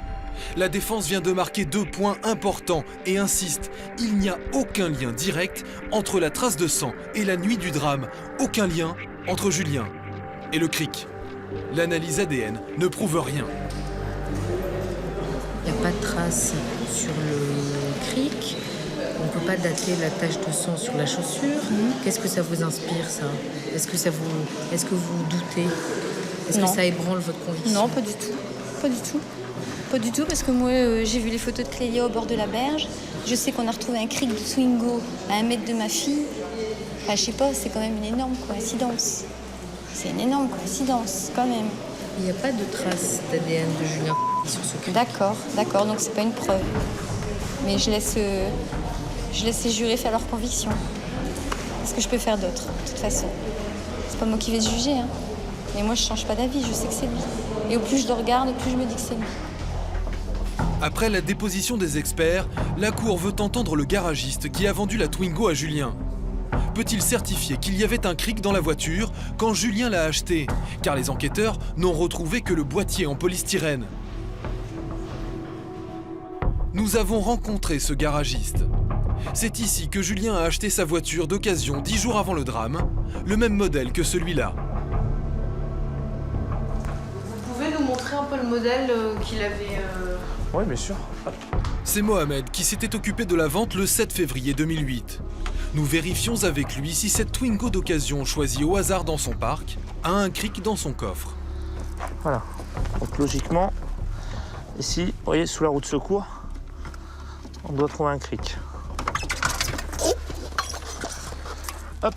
La défense vient de marquer 2 points importants et insiste, il n'y a aucun lien direct entre la trace de sang et la nuit du drame, aucun lien entre Julien et le cric. L'analyse ADN ne prouve rien. Il n'y a pas de trace sur le cric. On ne peut pas dater la tache de sang sur la chaussure. Qu'est-ce que ça vous inspire, ça ? Est-ce que vous doutez ? Est-ce que ça ébranle votre conviction ? Non, pas du tout. Pas du tout. Pas du tout, parce que moi, j'ai vu les photos de Clélia au bord de la berge. Je sais qu'on a retrouvé un cric de Swingo à 1 mètre de ma fille. Enfin, je sais pas, c'est quand même une énorme coïncidence. C'est une énorme coïncidence, quand même. Il n'y a pas de traces d'ADN de Julien sur ce cric. D'accord, donc c'est pas une preuve. Mais je laisse les jurés faire leur conviction. Qu'est-ce que je peux faire d'autre, de toute façon? C'est pas moi qui vais se juger, hein. Mais moi, je change pas d'avis, je sais que c'est lui. Et au plus je le regarde, au plus je me dis que c'est lui. Après la déposition des experts, la cour veut entendre le garagiste qui a vendu la Twingo à Julien. Peut-il certifier qu'il y avait un cric dans la voiture quand Julien l'a achetée? Car les enquêteurs n'ont retrouvé que le boîtier en polystyrène. Nous avons rencontré ce garagiste. C'est ici que Julien a acheté sa voiture d'occasion 10 jours avant le drame, le même modèle que celui-là. Vous pouvez nous montrer un peu le modèle qu'il avait... Oui, bien sûr. C'est Mohamed qui s'était occupé de la vente le 7 février 2008. Nous vérifions avec lui si cette Twingo d'occasion choisie au hasard dans son parc a un cric dans son coffre. Voilà. Donc logiquement, ici, vous voyez, sous la roue de secours, on doit trouver un cric. Hop,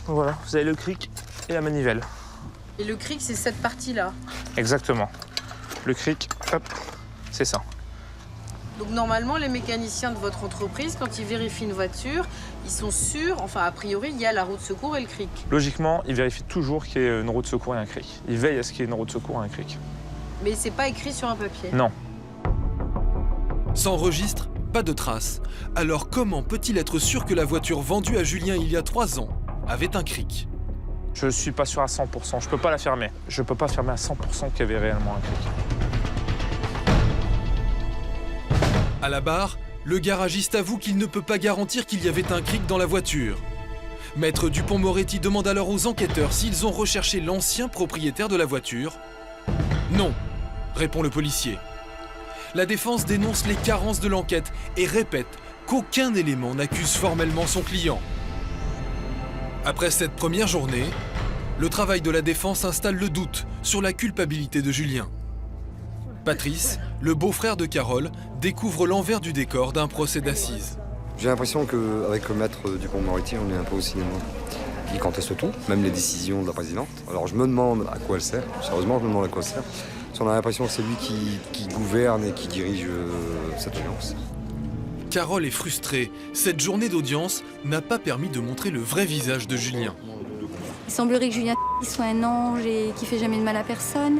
voilà, vous avez le cric et la manivelle. Et le cric, c'est cette partie-là. Exactement. Le cric, hop, c'est ça. Donc normalement, les mécaniciens de votre entreprise, quand ils vérifient une voiture, ils sont sûrs, enfin a priori, il y a la roue de secours et le cric. Logiquement, ils vérifient toujours qu'il y ait une roue de secours et un cric. Ils veillent à ce qu'il y ait une roue de secours et un cric. Mais c'est pas écrit sur un papier. Non. Sans registre, pas de traces. Alors comment peut-il être sûr que la voiture vendue à Julien il y a 3 ans avait un cric? Je suis pas sûr à 100%, je peux pas la fermer. Je peux pas fermer à 100% qu'il y avait réellement un cric. À la barre, le garagiste avoue qu'il ne peut pas garantir qu'il y avait un cric dans la voiture. Maître Dupont-Moretti demande alors aux enquêteurs s'ils ont recherché l'ancien propriétaire de la voiture. Non, répond le policier. La défense dénonce les carences de l'enquête et répète qu'aucun élément n'accuse formellement son client. Après cette première journée, le travail de la défense installe le doute sur la culpabilité de Julien. Patrice, le beau-frère de Carole, découvre l'envers du décor d'un procès d'assises. J'ai l'impression qu'avec le maître Dupont-Moretti, on est un peu au cinéma. Il conteste tout, même les décisions de la présidente. Alors je me demande à quoi elle sert, sérieusement je me demande à quoi elle sert. Parce qu'on a l'impression que c'est lui qui gouverne et qui dirige cette audience. Carole est frustrée. Cette journée d'audience n'a pas permis de montrer le vrai visage de Julien. Il semblerait que Julien soit un ange et qu'il fait jamais de mal à personne.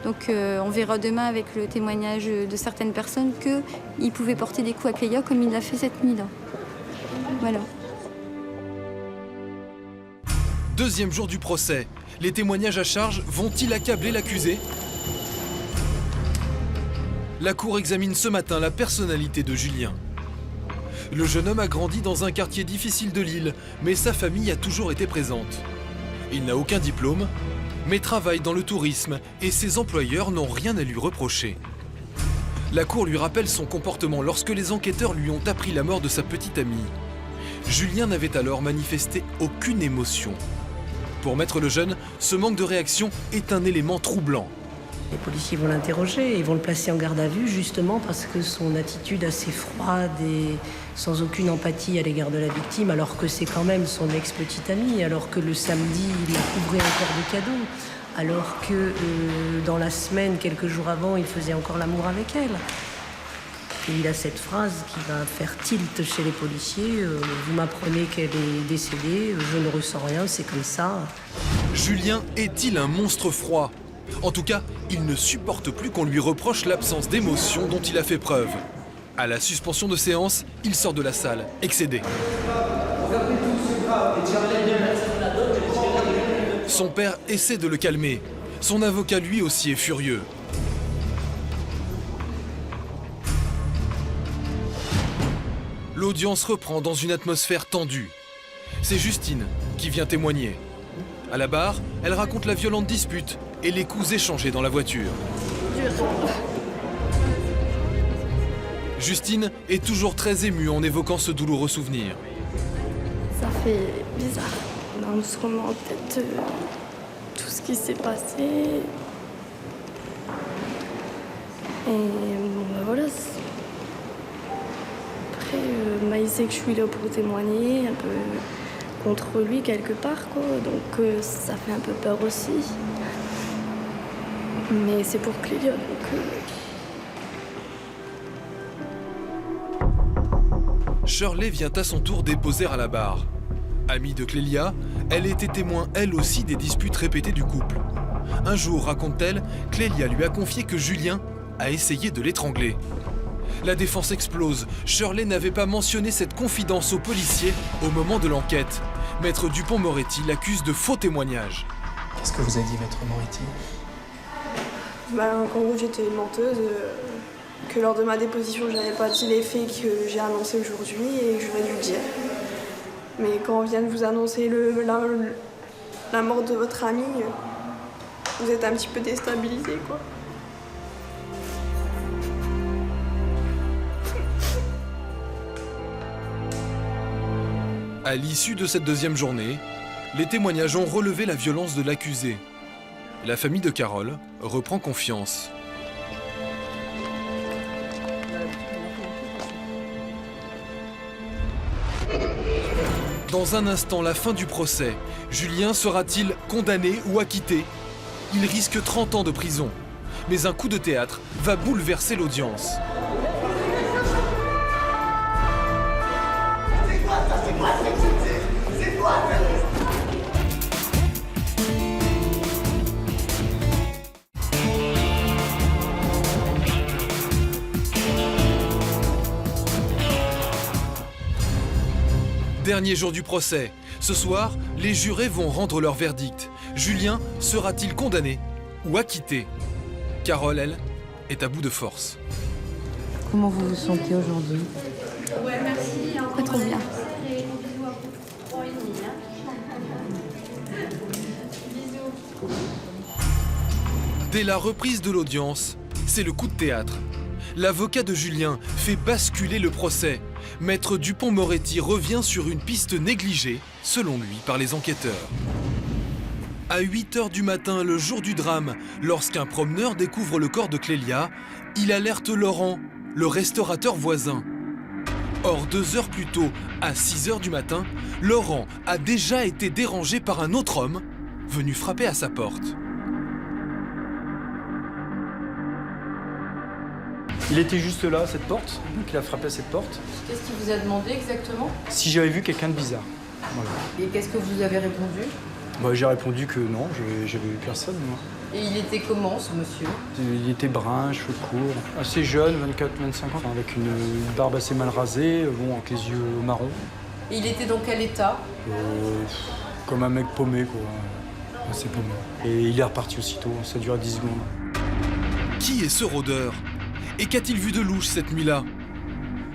Donc on verra demain avec le témoignage de certaines personnes qu'il pouvait porter des coups à Clélia comme il l'a fait cette nuit-là. Voilà. Deuxième jour du procès. Les témoignages à charge vont-ils accabler l'accusé? La cour examine ce matin la personnalité de Julien. Le jeune homme a grandi dans un quartier difficile de Lille, mais sa famille a toujours été présente. Il n'a aucun diplôme, mais travaille dans le tourisme et ses employeurs n'ont rien à lui reprocher. La cour lui rappelle son comportement lorsque les enquêteurs lui ont appris la mort de sa petite amie. Julien n'avait alors manifesté aucune émotion. Pour Maître Lejeune, ce manque de réaction est un élément troublant. Les policiers vont l'interroger, ils vont le placer en garde à vue justement parce que son attitude assez froide et sans aucune empathie à l'égard de la victime, alors que c'est quand même son ex-petite amie, alors que le samedi, il la couvrait encore de cadeaux, alors que dans la semaine, quelques jours avant, il faisait encore l'amour avec elle. Et il a cette phrase qui va faire tilt chez les policiers. Vous m'apprenez qu'elle est décédée, je ne ressens rien, c'est comme ça. Julien est-il un monstre froid ? En tout cas, il ne supporte plus qu'on lui reproche l'absence d'émotion dont il a fait preuve. À la suspension de séance, il sort de la salle, excédé. Son père essaie de le calmer. Son avocat lui aussi est furieux. L'audience reprend dans une atmosphère tendue. C'est Justine qui vient témoigner. À la barre, elle raconte la violente dispute et les coups échangés dans la voiture. Justine est toujours très émue en évoquant ce douloureux souvenir. Ça fait bizarre. On se remet en tête tout ce qui s'est passé. Et bon, ben voilà. Après, il sait que je suis là pour témoigner, un peu contre lui quelque part, quoi. Donc ça fait un peu peur aussi. Mais c'est pour Clélia, donc... Shirley vient à son tour déposer à la barre. Amie de Clélia, elle était témoin elle aussi des disputes répétées du couple. Un jour, raconte-t-elle, Clélia lui a confié que Julien a essayé de l'étrangler. La défense explose. Shirley n'avait pas mentionné cette confidence aux policiers au moment de l'enquête. Maître Dupond-Moretti l'accuse de faux témoignages. Qu'est-ce que vous a dit, Maître Moretti? Qu'en gros, j'étais une menteuse, que lors de ma déposition, je n'avais pas dit les faits que j'ai annoncés aujourd'hui et que j'aurais dû le dire. Mais quand on vient de vous annoncer la mort de votre ami, vous êtes un petit peu déstabilisé, quoi. À l'issue de cette deuxième journée, les témoignages ont relevé la violence de l'accusé. La famille de Carole reprend confiance. Dans un instant, la fin du procès. Julien sera-t-il condamné ou acquitté? Il risque 30 ans de prison. Mais un coup de théâtre va bouleverser l'audience. Dernier jour du procès. Ce soir, les jurés vont rendre leur verdict. Julien sera-t-il condamné ou acquitté? Carole, elle, est à bout de force. Comment vous vous sentez aujourd'hui? Ouais, merci. Pas trop bien. Dès la reprise de l'audience, c'est le coup de théâtre. L'avocat de Julien fait basculer le procès. Maître Dupond-Moretti revient sur une piste négligée, selon lui, par les enquêteurs. À 8h du matin, le jour du drame, lorsqu'un promeneur découvre le corps de Clélia, il alerte Laurent, le restaurateur voisin. Or, 2 heures plus tôt, à 6h du matin, Laurent a déjà été dérangé par un autre homme venu frapper à sa porte. Il était juste là, à cette porte, donc il a frappé à cette porte. Qu'est-ce qu'il vous a demandé exactement? Si j'avais vu quelqu'un de bizarre. Voilà. Et qu'est-ce que vous avez répondu? J'ai répondu que non, j'avais vu personne, moi. Et il était comment, ce monsieur? Il était brun, cheveux courts, assez jeune, 24-25 ans, avec une barbe assez mal rasée, avec les yeux marrons. Et il était dans quel état? Comme un mec paumé, quoi. Assez paumé. Et il est reparti aussitôt, ça dure 10 secondes. Qui est ce rôdeur? Et qu'a-t-il vu de louche cette nuit-là?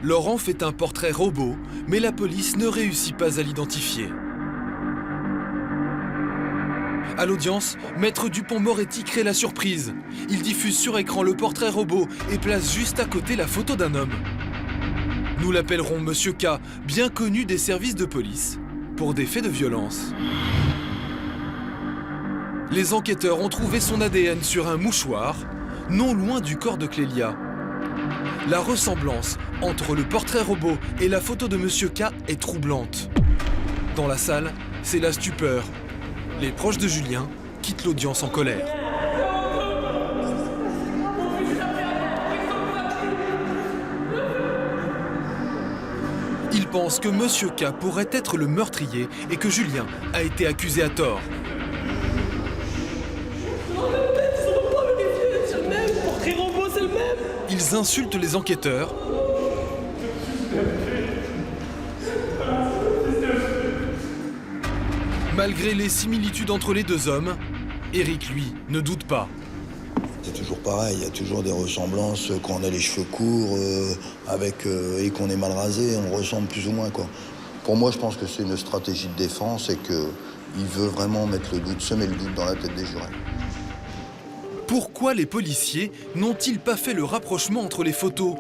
Laurent fait un portrait robot, mais la police ne réussit pas à l'identifier. À l'audience, Maître Dupond-Moretti crée la surprise. Il diffuse sur écran le portrait robot et place juste à côté la photo d'un homme. Nous l'appellerons Monsieur K, bien connu des services de police, pour des faits de violence. Les enquêteurs ont trouvé son ADN sur un mouchoir, non loin du corps de Clélia. La ressemblance entre le portrait robot et la photo de Monsieur K est troublante. Dans la salle, c'est la stupeur. Les proches de Julien quittent l'audience en colère. Ils pensent que Monsieur K pourrait être le meurtrier et que Julien a été accusé à tort. Ils insultent les enquêteurs. Malgré les similitudes entre les deux hommes, Eric, lui, ne doute pas. C'est toujours pareil, il y a toujours des ressemblances. Quand on a les cheveux courts et qu'on est mal rasé, on ressemble plus ou moins, quoi. Pour moi, je pense que c'est une stratégie de défense et qu'il veut vraiment mettre le doute, semer le doute dans la tête des jurés. Pourquoi les policiers n'ont-ils pas fait le rapprochement entre les photos?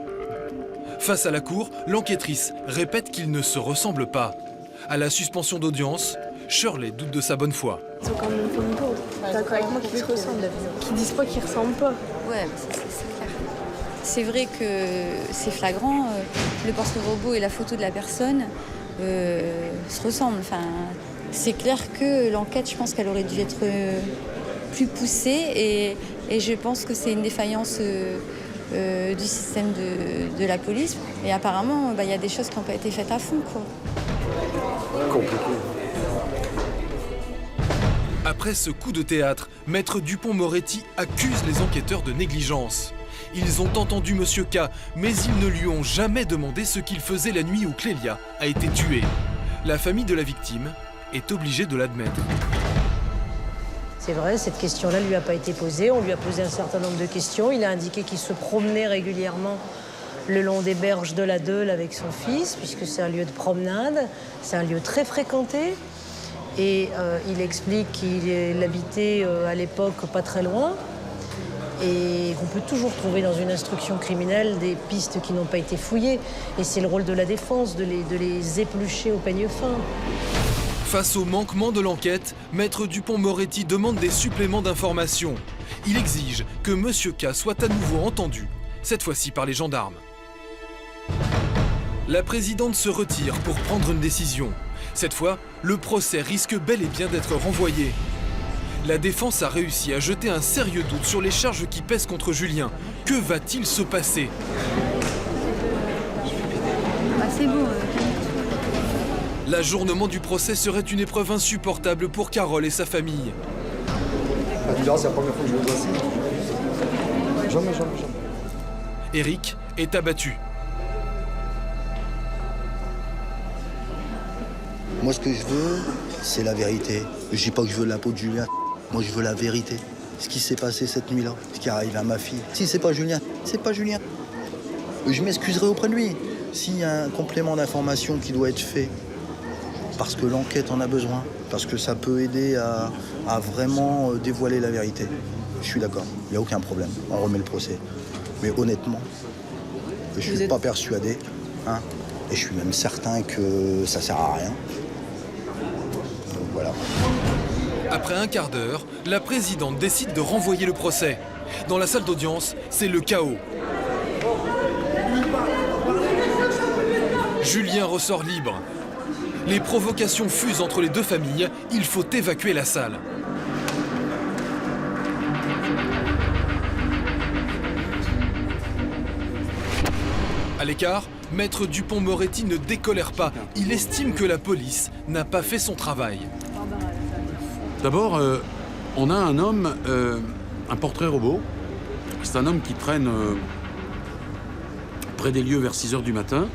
Face à la cour, l'enquêtrice répète qu'ils ne se ressemblent pas. À la suspension d'audience, Shirley doute de sa bonne foi. Ils ont quand même fait une bourde. D'accord avec moi qu'ils se ressemblent. Qu'ils disent pas qu'ils ressemblent pas. Ouais, mais c'est clair. C'est vrai que c'est flagrant. Le portrait robot et la photo de la personne se ressemblent. Enfin, c'est clair que l'enquête, je pense qu'elle aurait dû être plus poussée et je pense que c'est une défaillance du système de la police. Et apparemment, il y a des choses qui n'ont pas été faites à fond, quoi. Compliqué. Après ce coup de théâtre, Maître Dupond-Moretti accuse les enquêteurs de négligence. Ils ont entendu Monsieur K, mais ils ne lui ont jamais demandé ce qu'il faisait la nuit où Clélia a été tuée. La famille de la victime est obligée de l'admettre. C'est vrai, cette question-là ne lui a pas été posée. On lui a posé un certain nombre de questions. Il a indiqué qu'il se promenait régulièrement le long des berges de la Deule avec son fils, puisque c'est un lieu de promenade. C'est un lieu très fréquenté. Et il explique qu'il habitait à l'époque pas très loin. Et qu'on peut toujours trouver dans une instruction criminelle des pistes qui n'ont pas été fouillées. Et c'est le rôle de la défense de les éplucher au peigne fin. Face au manquement de l'enquête, Maître Dupond-Moretti demande des suppléments d'informations. Il exige que Monsieur K soit à nouveau entendu, cette fois-ci par les gendarmes. La présidente se retire pour prendre une décision. Cette fois, le procès risque bel et bien d'être renvoyé. La défense a réussi à jeter un sérieux doute sur les charges qui pèsent contre Julien. Que va-t-il se passer? C'est beau. L'ajournement du procès serait une épreuve insupportable pour Carole et sa famille. Tu verras, c'est la première fois que je vais dresser. Jamais. Eric est abattu. Moi, ce que je veux, c'est la vérité. Je dis pas que je veux la peau de Julien. Moi, je veux la vérité. Ce qui s'est passé cette nuit-là, ce qui arrive à ma fille. Si c'est pas Julien, c'est pas Julien. Je m'excuserai auprès de lui. S'il y a un complément d'information qui doit être fait, parce que l'enquête en a besoin, parce que ça peut aider à vraiment dévoiler la vérité, je suis d'accord. Il n'y a aucun problème. On remet le procès. Mais honnêtement, je ne suis pas persuadé. Hein, et je suis même certain que ça sert à rien. Donc voilà. Après un quart d'heure, la présidente décide de renvoyer le procès. Dans la salle d'audience, c'est le chaos. Julien ressort libre. Les provocations fusent entre les deux familles. Il faut évacuer la salle. À l'écart, Maître Dupond-Moretti ne décolère pas. Il estime que la police n'a pas fait son travail. D'abord, on a un homme, un portrait robot. C'est un homme qui traîne près des lieux vers 6 h du matin.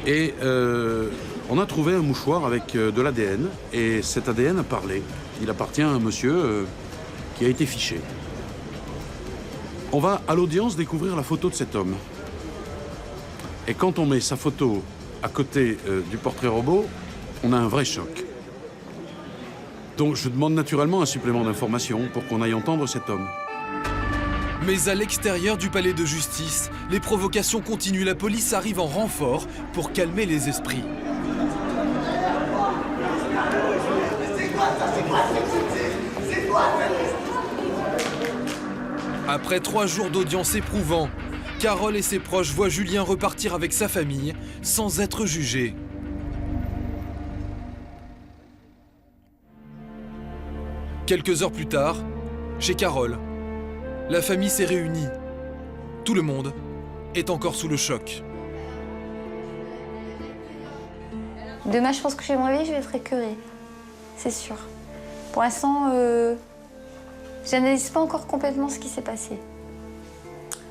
Et on a trouvé un mouchoir avec de l'ADN. Et cet ADN a parlé. Il appartient à un monsieur qui a été fiché. On va à l'audience découvrir la photo de cet homme. Et quand on met sa photo à côté du portrait robot, on a un vrai choc. Donc je demande naturellement un supplément d'information pour qu'on aille entendre cet homme. Mais à l'extérieur du palais de justice, les provocations continuent. La police arrive en renfort pour calmer les esprits. Après 3 jours d'audience éprouvants, Carole et ses proches voient Julien repartir avec sa famille sans être jugé. Quelques heures plus tard, chez Carole, la famille s'est réunie. Tout le monde est encore sous le choc. Demain, je pense que je vais me réveiller, je vais être écœurée. C'est sûr. Pour l'instant, j'analyse pas encore complètement ce qui s'est passé.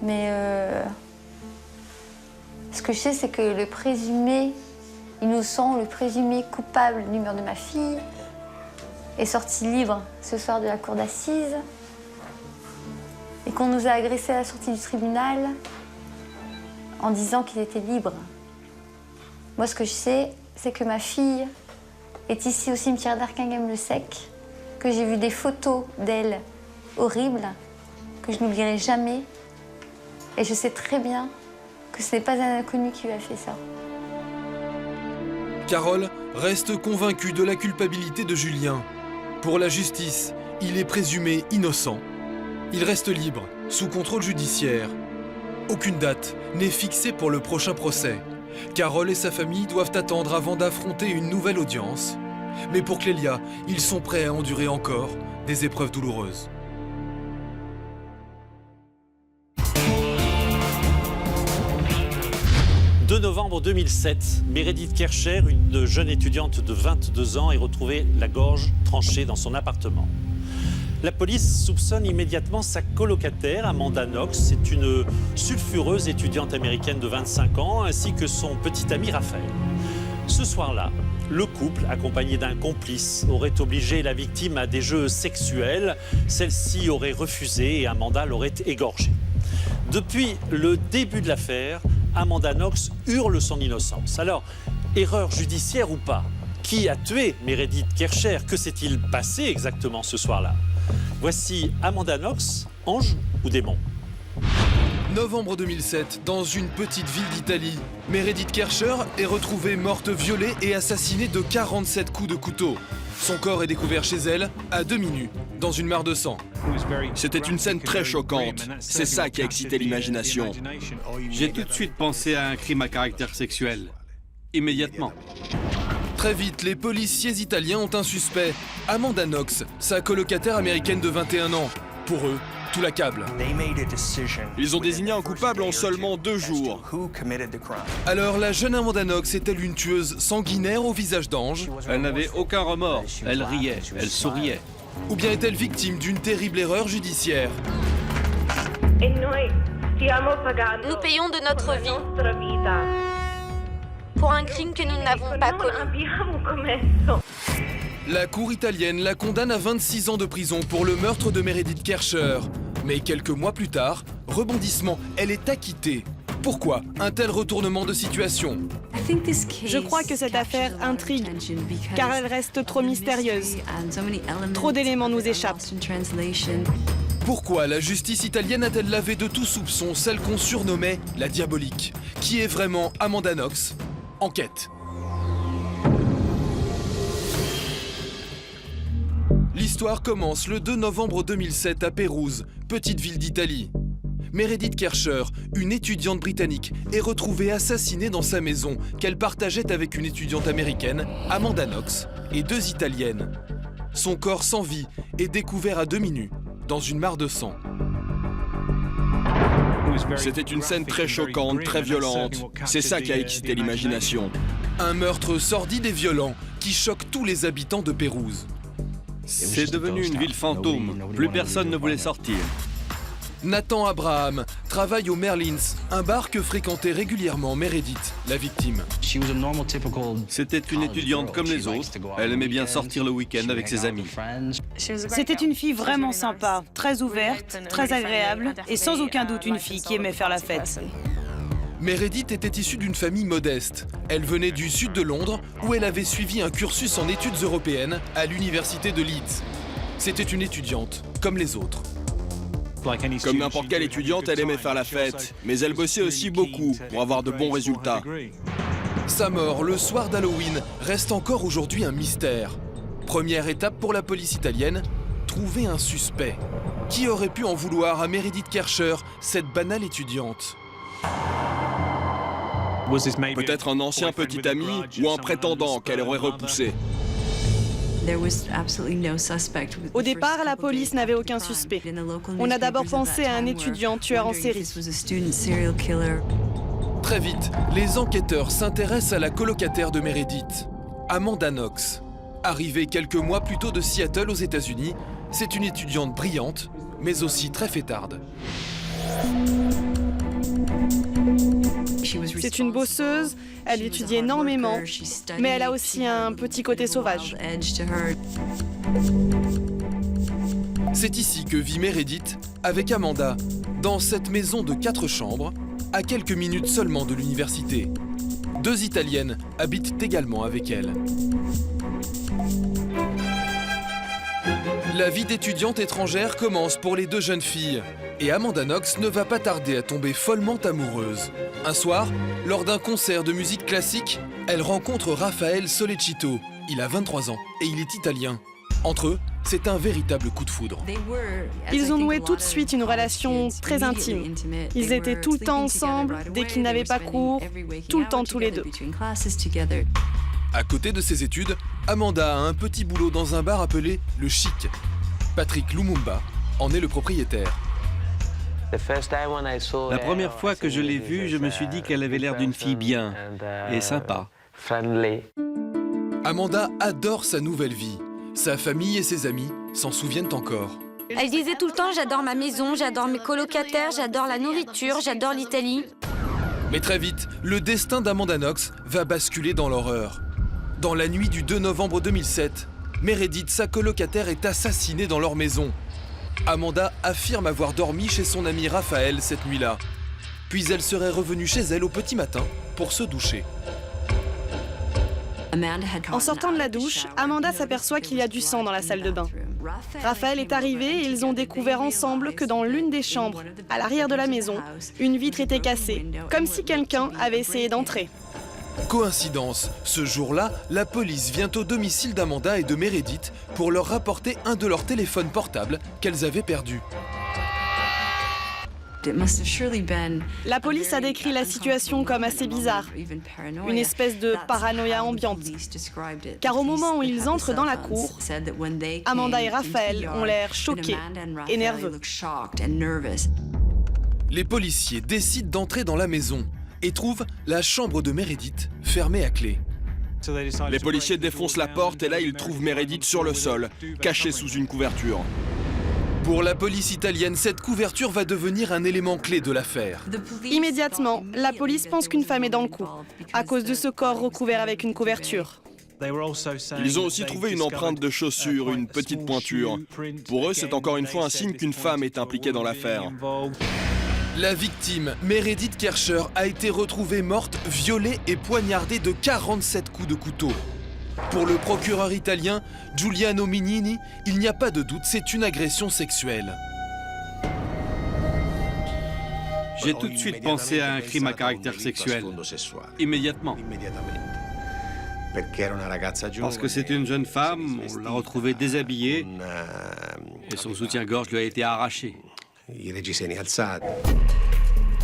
Mais ce que je sais, c'est que le présumé innocent, le présumé coupable du meurtre de ma fille, est sorti libre ce soir de la cour d'assises et qu'on nous a agressés à la sortie du tribunal en disant qu'il était libre. Moi, ce que je sais, c'est que ma fille est ici au cimetière d'Arquinghem-le-Sec, que j'ai vu des photos d'elle horribles, que je n'oublierai jamais. Et je sais très bien que ce n'est pas un inconnu qui lui a fait ça. Carole reste convaincue de la culpabilité de Julien. Pour la justice, il est présumé innocent. Il reste libre, sous contrôle judiciaire. Aucune date n'est fixée pour le prochain procès. Carole et sa famille doivent attendre avant d'affronter une nouvelle audience Mais pour Clélia, ils sont prêts à endurer encore des épreuves douloureuses. « 2 novembre 2007, Meredith Kercher, une jeune étudiante de 22 ans, est retrouvée la gorge tranchée dans son appartement. La police soupçonne immédiatement sa colocataire, Amanda Knox. C'est une sulfureuse étudiante américaine de 25 ans, ainsi que son petit ami Raphaël. Ce soir-là, le couple, accompagné d'un complice, aurait obligé la victime à des jeux sexuels. Celle-ci aurait refusé et Amanda l'aurait égorgée. Depuis le début de l'affaire, Amanda Knox hurle son innocence. Alors, erreur judiciaire ou pas, qui a tué Meredith Kercher? Que s'est-il passé exactement ce soir-là? Voici Amanda Knox, ange ou démon? Novembre 2007, dans une petite ville d'Italie, Meredith Kercher est retrouvée morte violée et assassinée de 47 coups de couteau. Son corps est découvert chez elle, à demi nu, dans une mare de sang. C'était une scène très choquante. C'est ça qui a excité l'imagination. J'ai tout de suite pensé à un crime à caractère sexuel. Immédiatement. Très vite, les policiers italiens ont un suspect, Amanda Knox, sa colocataire américaine de 21 ans. Pour eux, tout l'accable. Ils ont désigné un coupable en seulement 2 jours. Alors, la jeune Amanda Knox est-elle une tueuse sanguinaire au visage d'ange? Elle n'avait aucun remords. Elle riait, elle souriait. Ou bien est-elle victime d'une terrible erreur judiciaire? Nous payons de notre vie pour un crime que nous n'avons pas commis. La cour italienne la condamne à 26 ans de prison pour le meurtre de Meredith Kercher. Mais quelques mois plus tard, rebondissement, elle est acquittée. Pourquoi un tel retournement de situation? Je crois que cette affaire intrigue, car elle reste trop mystérieuse. Trop d'éléments nous échappent. Pourquoi la justice italienne a-t-elle lavé de tout soupçon celle qu'on surnommait la diabolique? Qui est vraiment Amanda Knox? Enquête. L'histoire commence le 2 novembre 2007 à Pérouse, petite ville d'Italie. Meredith Kercher, une étudiante britannique, est retrouvée assassinée dans sa maison qu'elle partageait avec une étudiante américaine, Amanda Knox, et 2 Italiennes. Son corps sans vie est découvert à demi nu, dans une mare de sang. C'était une scène très choquante, très violente. C'est ça qui a excité l'imagination. Un meurtre sordide et violent qui choque tous les habitants de Pérouse. C'est devenu une ville fantôme. Plus personne ne voulait sortir. Nathan Abraham travaille au Merlins, un bar que fréquentait régulièrement Meredith, la victime. C'était une étudiante comme les autres. Elle aimait bien sortir le week-end avec ses amis. C'était une fille vraiment sympa, très ouverte, très agréable, et sans aucun doute une fille qui aimait faire la fête. Meredith était issue d'une famille modeste. Elle venait du sud de Londres, où elle avait suivi un cursus en études européennes à l'université de Leeds. C'était une étudiante, comme les autres. Comme n'importe quelle étudiante, elle aimait faire la fête, mais elle bossait aussi beaucoup pour avoir de bons résultats. Sa mort, le soir d'Halloween, reste encore aujourd'hui un mystère. Première étape pour la police italienne, trouver un suspect. Qui aurait pu en vouloir à Meredith Kercher, cette banale étudiante? Peut-être un ancien petit ami ou un prétendant qu'elle aurait repoussé. Au départ, la police n'avait aucun suspect. On a d'abord pensé à un étudiant tueur en série. Très vite, les enquêteurs s'intéressent à la colocataire de Meredith, Amanda Knox. Arrivée quelques mois plus tôt de Seattle aux États-Unis, c'est une étudiante brillante, mais aussi très fêtarde. C'est une bosseuse, elle étudie énormément, mais elle a aussi un petit côté sauvage. C'est ici que vit Meredith, avec Amanda, dans cette maison de 4 chambres, à quelques minutes seulement de l'université. 2 Italiennes habitent également avec elle. La vie d'étudiante étrangère commence pour les 2 jeunes filles. Et Amanda Knox ne va pas tarder à tomber follement amoureuse. Un soir, lors d'un concert de musique classique, elle rencontre Raphaël Solecito. Il a 23 ans et il est italien. Entre eux, c'est un véritable coup de foudre. Ils ont noué tout de suite une relation très intime. Ils étaient tout le temps ensemble, dès qu'ils n'avaient pas cours, tout le temps tous les 2. À côté de ses études, Amanda a un petit boulot dans un bar appelé Le Chic. Patrick Lumumba en est le propriétaire. La première fois que je l'ai vue, je me suis dit qu'elle avait l'air d'une fille bien et sympa. Amanda adore sa nouvelle vie. Sa famille et ses amis s'en souviennent encore. Elle disait tout le temps, j'adore ma maison, j'adore mes colocataires, j'adore la nourriture, j'adore l'Italie. Mais très vite, le destin d'Amanda Knox va basculer dans l'horreur. Dans la nuit du 2 novembre 2007, Meredith, sa colocataire, est assassinée dans leur maison. Amanda affirme avoir dormi chez son ami Raphaël cette nuit-là. Puis elle serait revenue chez elle au petit matin pour se doucher. En sortant de la douche, Amanda s'aperçoit qu'il y a du sang dans la salle de bain. Raphaël est arrivé et ils ont découvert ensemble que dans l'une des chambres, à l'arrière de la maison, une vitre était cassée, comme si quelqu'un avait essayé d'entrer. Coïncidence, ce jour-là, la police vient au domicile d'Amanda et de Meredith pour leur rapporter un de leurs téléphones portables qu'elles avaient perdu. La police a décrit la situation comme assez bizarre, une espèce de paranoïa ambiante. Car au moment où ils entrent dans la cour, Amanda et Raphaël ont l'air choqués et nerveux. Les policiers décident d'entrer dans la maison et trouvent la chambre de Meredith fermée à clé. Les policiers défoncent la porte et là ils trouvent Meredith sur le sol, cachée sous une couverture. Pour la police italienne, cette couverture va devenir un élément clé de l'affaire. Immédiatement, la police pense qu'une femme est dans le coup, à cause de ce corps recouvert avec une couverture. Ils ont aussi trouvé une empreinte de chaussure, une petite pointure. Pour eux, c'est encore une fois un signe qu'une femme est impliquée dans l'affaire. La victime, Meredith Kercher, a été retrouvée morte, violée et poignardée de 47 coups de couteau. Pour le procureur italien, Giuliano Mignini, il n'y a pas de doute, c'est une agression sexuelle. J'ai tout de suite pensé à un crime à caractère sexuel. Immédiatement. Parce que c'est une jeune femme, on l'a retrouvée déshabillée et son soutien-gorge lui a été arraché.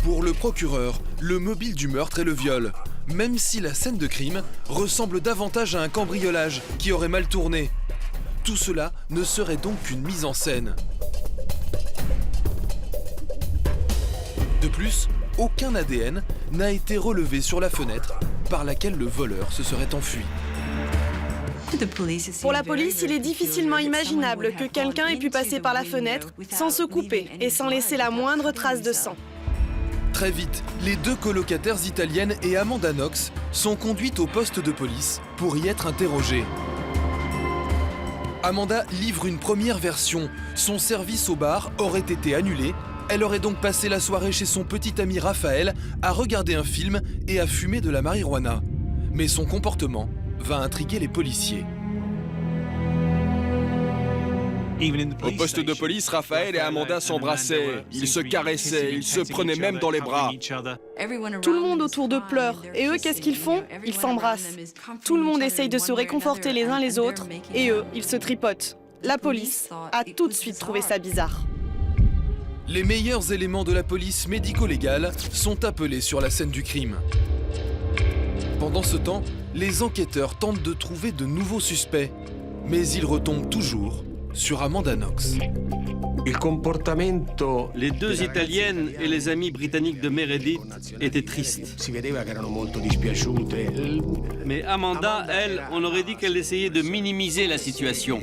Pour le procureur, le mobile du meurtre est le viol, même si la scène de crime ressemble davantage à un cambriolage qui aurait mal tourné. Tout cela ne serait donc qu'une mise en scène. De plus, aucun ADN n'a été relevé sur la fenêtre par laquelle le voleur se serait enfui. Pour la police, il est difficilement imaginable que quelqu'un ait pu passer par la fenêtre sans se couper et sans laisser la moindre trace de sang. Très vite, les deux colocataires italiennes et Amanda Knox sont conduites au poste de police pour y être interrogées. Amanda livre une première version. Son service au bar aurait été annulé. Elle aurait donc passé la soirée chez son petit ami Raphaël à regarder un film et à fumer de la marijuana. Mais son comportement va intriguer les policiers. Au poste de police, Raphaël et Amanda s'embrassaient, ils se caressaient, ils se prenaient même dans les bras. Tout le monde autour d'eux pleure, et eux, qu'est-ce qu'ils font? Ils s'embrassent. Tout le monde essaye de se réconforter les uns les autres, et eux, ils se tripotent. La police a tout de suite trouvé ça bizarre. Les meilleurs éléments de la police médico-légale sont appelés sur la scène du crime. Pendant ce temps, les enquêteurs tentent de trouver de nouveaux suspects, mais ils retombent toujours sur Amanda Knox. Les deux Italiennes et les amis britanniques de Meredith étaient tristes. Mais Amanda, elle, on aurait dit qu'elle essayait de minimiser la situation.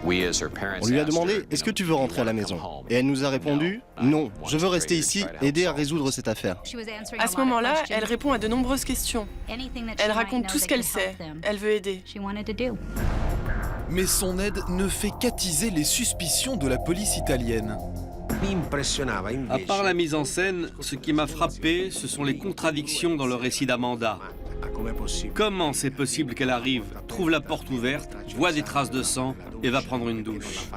On lui a demandé « Est-ce que tu veux rentrer à la maison ?» Et elle nous a répondu « Non, je veux rester ici, aider à résoudre cette affaire. » À ce moment-là, elle répond à de nombreuses questions. Elle raconte tout ce qu'elle sait. Elle veut aider. Mais son aide ne fait qu'attiser les suspicions de la police italienne. À part la mise en scène, ce qui m'a frappé, ce sont les contradictions dans le récit d'Amanda. Comment c'est possible qu'elle arrive, trouve la porte ouverte, voit des traces de sang et va prendre une douche?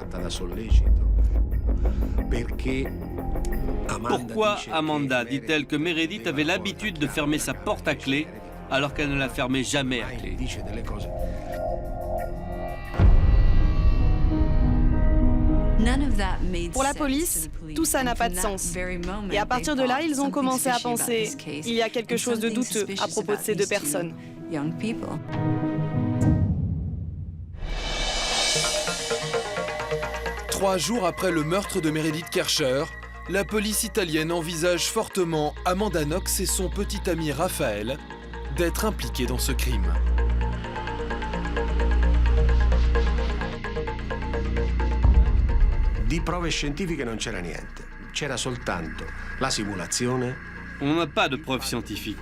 Pourquoi Amanda dit-elle que Meredith avait l'habitude de fermer sa porte à clé alors qu'elle ne la fermait jamais à clé? Pour la police, tout ça n'a pas de sens. Et à partir de là, ils ont commencé à penser il y a quelque chose de douteux à propos de ces deux personnes. 3 jours après le meurtre de Meredith Kercher, la police italienne envisage fortement Amanda Knox et son petit ami Raphaël d'être impliqués dans ce crime. Di prove scientifiche non c'era niente, c'era soltanto la simulazione. On n'a pas de preuves scientifiques.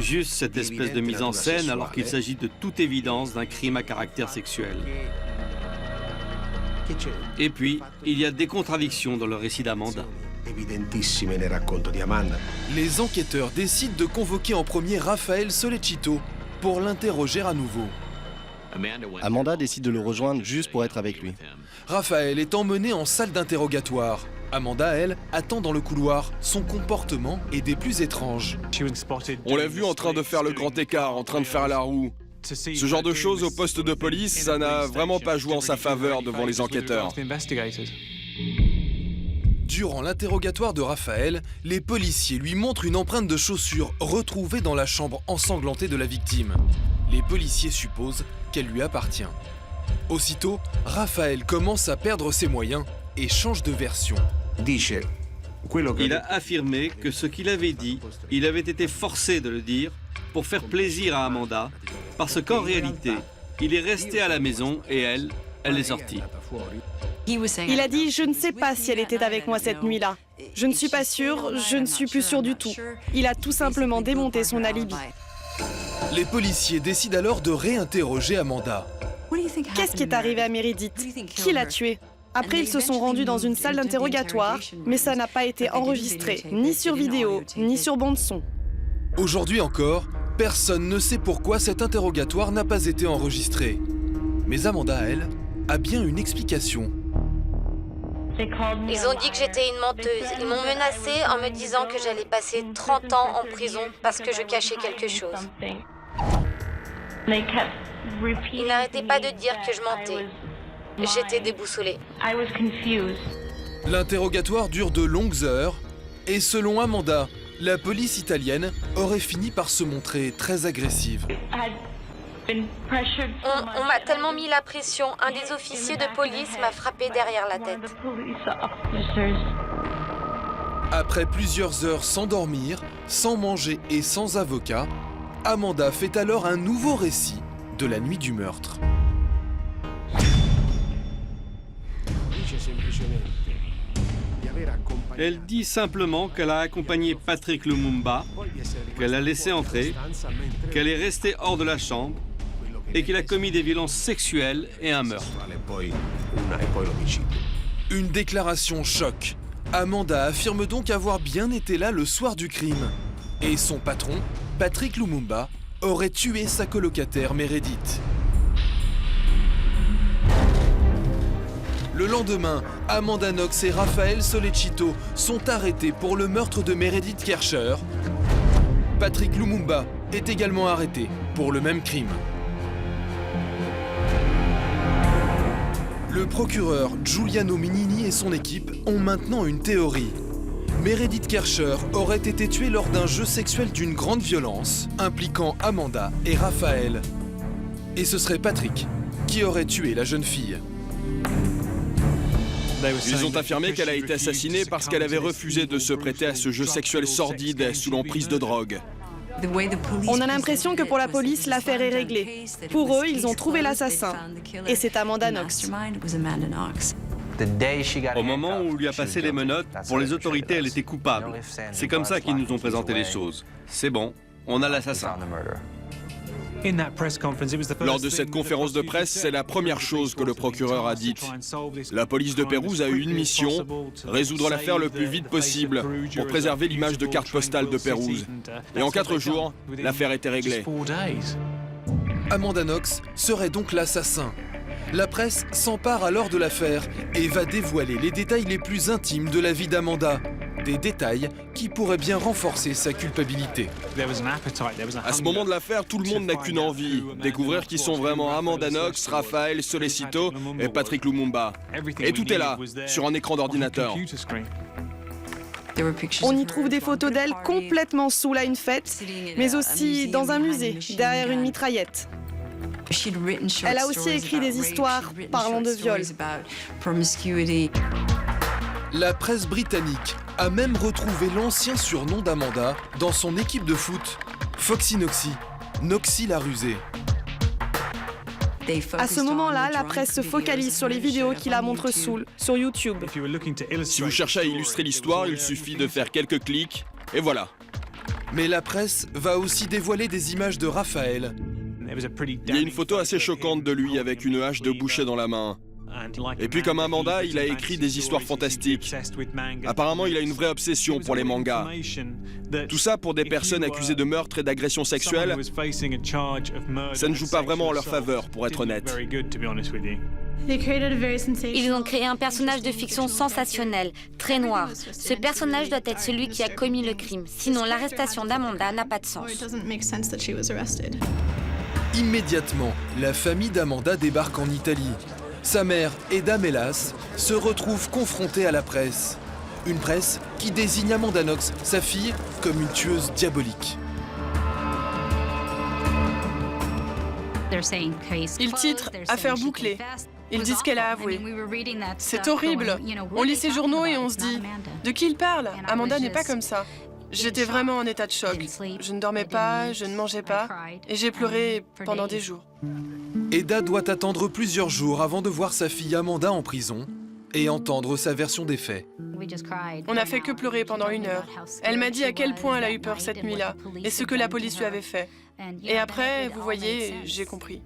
Juste cette espèce de mise en scène alors qu'il s'agit de toute évidence d'un crime à caractère sexuel. Et puis, il y a des contradictions dans le récit d'Amanda. Les enquêteurs décident de convoquer en premier Raphaël Sollecito pour l'interroger à nouveau. Amanda décide de le rejoindre juste pour être avec lui. Raphaël est emmené en salle d'interrogatoire. Amanda, elle, attend dans le couloir. Son comportement est des plus étranges. On l'a vu en train de faire le grand écart, en train de faire la roue. Ce genre de choses au poste de police, ça n'a vraiment pas joué en sa faveur devant les enquêteurs. Durant l'interrogatoire de Raphaël, les policiers lui montrent une empreinte de chaussure retrouvée dans la chambre ensanglantée de la victime. Les policiers supposent qu'elle lui appartient. Aussitôt, Raphaël commence à perdre ses moyens et change de version. Il a affirmé que ce qu'il avait dit, il avait été forcé de le dire pour faire plaisir à Amanda, parce qu'en réalité, il est resté à la maison et elle est sortie. Il a dit « Je ne sais pas si elle était avec moi cette nuit-là. Je ne suis pas sûr, je ne suis plus sûr du tout. » Il a tout simplement démonté son alibi. Les policiers décident alors de réinterroger Amanda. Qu'est-ce qui est arrivé à Meredith? Qui l'a tuée? Après, ils se sont rendus dans une salle d'interrogatoire, mais ça n'a pas été enregistré, ni sur vidéo, ni sur bande-son. Aujourd'hui encore, personne ne sait pourquoi cet interrogatoire n'a pas été enregistré. Mais Amanda, elle, a bien une explication. Ils ont dit que j'étais une menteuse. Ils m'ont menacée en me disant que j'allais passer 30 ans en prison parce que je cachais quelque chose. Ils n'arrêtaient pas de dire que je mentais. J'étais déboussolée. L'interrogatoire dure de longues heures et selon Amanda, la police italienne aurait fini par se montrer très agressive. On m'a tellement mis la pression. Un des officiers de police m'a frappé derrière la tête. Après plusieurs heures sans dormir, sans manger et sans avocat, Amanda fait alors un nouveau récit de la nuit du meurtre. Elle dit simplement qu'elle a accompagné Patrick Lumumba, qu'elle a laissé entrer, qu'elle est restée hors de la chambre et qu'il a commis des violences sexuelles et un meurtre. Une déclaration choc. Amanda affirme donc avoir bien été là le soir du crime. Et son patron, Patrick Lumumba, aurait tué sa colocataire Meredith. Le lendemain, Amanda Knox et Raphaël Sollecito sont arrêtés pour le meurtre de Meredith Kercher. Patrick Lumumba est également arrêté pour le même crime. Le procureur Giuliano Mignini et son équipe ont maintenant une théorie. Meredith Kercher aurait été tuée lors d'un jeu sexuel d'une grande violence, impliquant Amanda et Raphaël. Et ce serait Patrick qui aurait tué la jeune fille. Ils ont affirmé qu'elle a été assassinée parce qu'elle avait refusé de se prêter à ce jeu sexuel sordide sous l'emprise de drogue. On a l'impression que pour la police, l'affaire est réglée. Pour eux, ils ont trouvé l'assassin. Et c'est Amanda Knox. Au moment où on lui a passé les menottes, pour les autorités, elle était coupable. C'est comme ça qu'ils nous ont présenté les choses. C'est bon, on a l'assassin. Lors de cette conférence de presse, c'est la première chose que le procureur a dite. La police de Pérouse a eu une mission, résoudre l'affaire le plus vite possible pour préserver l'image de carte postale de Pérouse. Et en 4 jours, l'affaire était réglée. Amanda Knox serait donc l'assassin. La presse s'empare alors de l'affaire et va dévoiler les détails les plus intimes de la vie d'Amanda. Des détails qui pourraient bien renforcer sa culpabilité. À ce moment de l'affaire, tout le monde n'a qu'une envie, découvrir qui sont vraiment Amanda Knox, Raphaël Solicito et Patrick Lumumba. Et tout est là, sur un écran d'ordinateur. On y trouve des photos d'elle complètement saoule à une fête, mais aussi dans un musée, derrière une mitraillette. Elle a aussi écrit des histoires parlant de viol. La presse britannique a même retrouvé l'ancien surnom d'Amanda dans son équipe de foot, Foxy Noxy, Noxy la rusée. À ce moment-là, la presse se focalise sur les vidéos qui la montrent saoule sur YouTube. Si vous cherchez à illustrer l'histoire, il suffit de faire quelques clics, et voilà. Mais la presse va aussi dévoiler des images de Raphaël. Il y a une photo assez choquante de lui avec une hache de boucher dans la main. Et puis comme Amanda, il a écrit des histoires fantastiques. Apparemment, il a une vraie obsession pour les mangas. Tout ça pour des personnes accusées de meurtre et d'agression sexuelle. Ça ne joue pas vraiment en leur faveur, pour être honnête. Ils ont créé un personnage de fiction sensationnel, très noir. Ce personnage doit être celui qui a commis le crime. Sinon, l'arrestation d'Amanda n'a pas de sens. Immédiatement, la famille d'Amanda débarque en Italie. Sa mère, Eda Melas, se retrouve confrontée à la presse. Une presse qui désigne Amanda Knox, sa fille, comme une tueuse diabolique. Ils titrent « Affaire bouclée ». Ils disent qu'elle a avoué. C'est horrible. On lit ces journaux et on se dit « De qui il parle? Amanda n'est pas comme ça ». J'étais vraiment en état de choc. Je ne dormais pas, je ne mangeais pas, et j'ai pleuré pendant des jours. Eda doit attendre plusieurs jours avant de voir sa fille Amanda en prison et entendre sa version des faits. On n'a fait que pleurer pendant 1 heure. Elle m'a dit à quel point elle a eu peur cette nuit-là et ce que la police lui avait fait. Et après, vous voyez, j'ai compris.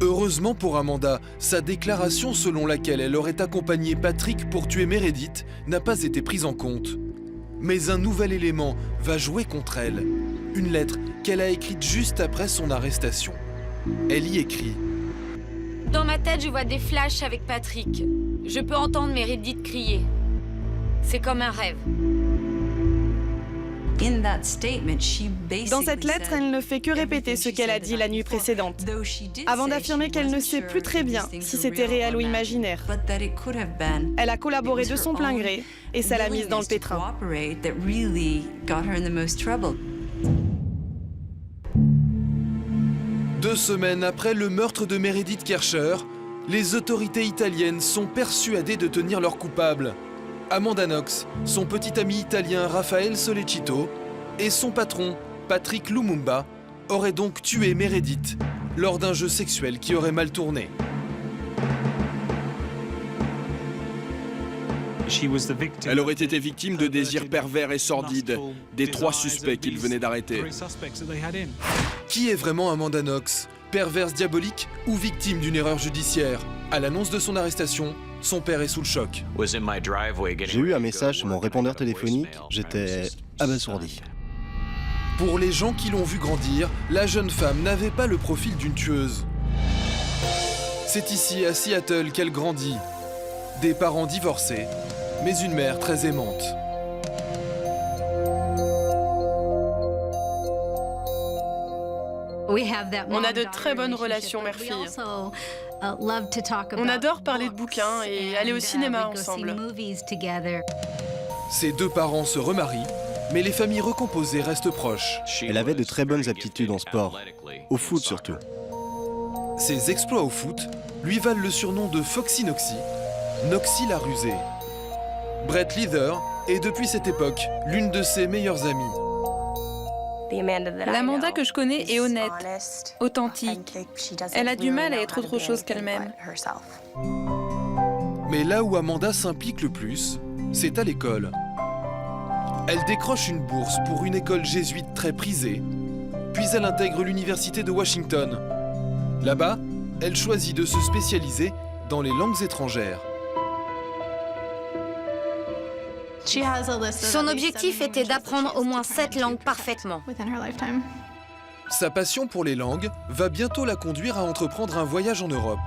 Heureusement pour Amanda, sa déclaration selon laquelle elle aurait accompagné Patrick pour tuer Meredith n'a pas été prise en compte. Mais un nouvel élément va jouer contre elle. Une lettre qu'elle a écrite juste après son arrestation. Elle y écrit « Dans ma tête, je vois des flashs avec Patrick. Je peux entendre Meredith crier. C'est comme un rêve. » Dans cette lettre, elle ne fait que répéter ce qu'elle a dit la nuit précédente, avant d'affirmer qu'elle ne sait plus très bien si c'était réel ou imaginaire. Elle a collaboré de son plein gré et ça l'a mise dans le pétrin. 2 semaines après le meurtre de Meredith Kercher, les autorités italiennes sont persuadées de tenir leur coupable. Amanda Knox, son petit ami italien Raphaël Solicito et son patron, Patrick Lumumba, auraient donc tué Meredith lors d'un jeu sexuel qui aurait mal tourné. Elle aurait été victime de désirs pervers et sordides des 3 suspects qu'ils venaient d'arrêter. Qui est vraiment Amanda Knox? Perverse diabolique ou victime d'une erreur judiciaire? À l'annonce de son arrestation, son père est sous le choc. J'ai eu un message sur mon répondeur téléphonique, j'étais abasourdi. Pour les gens qui l'ont vu grandir, la jeune femme n'avait pas le profil d'une tueuse. C'est ici, à Seattle, qu'elle grandit. Des parents divorcés, mais une mère très aimante. On a de très bonnes relations mère-fille. On adore parler de bouquins et aller au cinéma ensemble. Ses 2 parents se remarient, mais les familles recomposées restent proches. Elle avait de très bonnes aptitudes en sport, au foot surtout. Ses exploits au foot lui valent le surnom de Foxy Noxy, Noxy la rusée. Brett Leather est depuis cette époque l'une de ses meilleures amies. L'Amanda que je connais est honnête, authentique. Elle a du mal à être autre chose qu'elle-même. Mais là où Amanda s'implique le plus, c'est à l'école. Elle décroche une bourse pour une école jésuite très prisée, puis elle intègre l'université de Washington. Là-bas, elle choisit de se spécialiser dans les langues étrangères. Son objectif était d'apprendre au moins 7 langues parfaitement. Sa passion pour les langues va bientôt la conduire à entreprendre un voyage en Europe.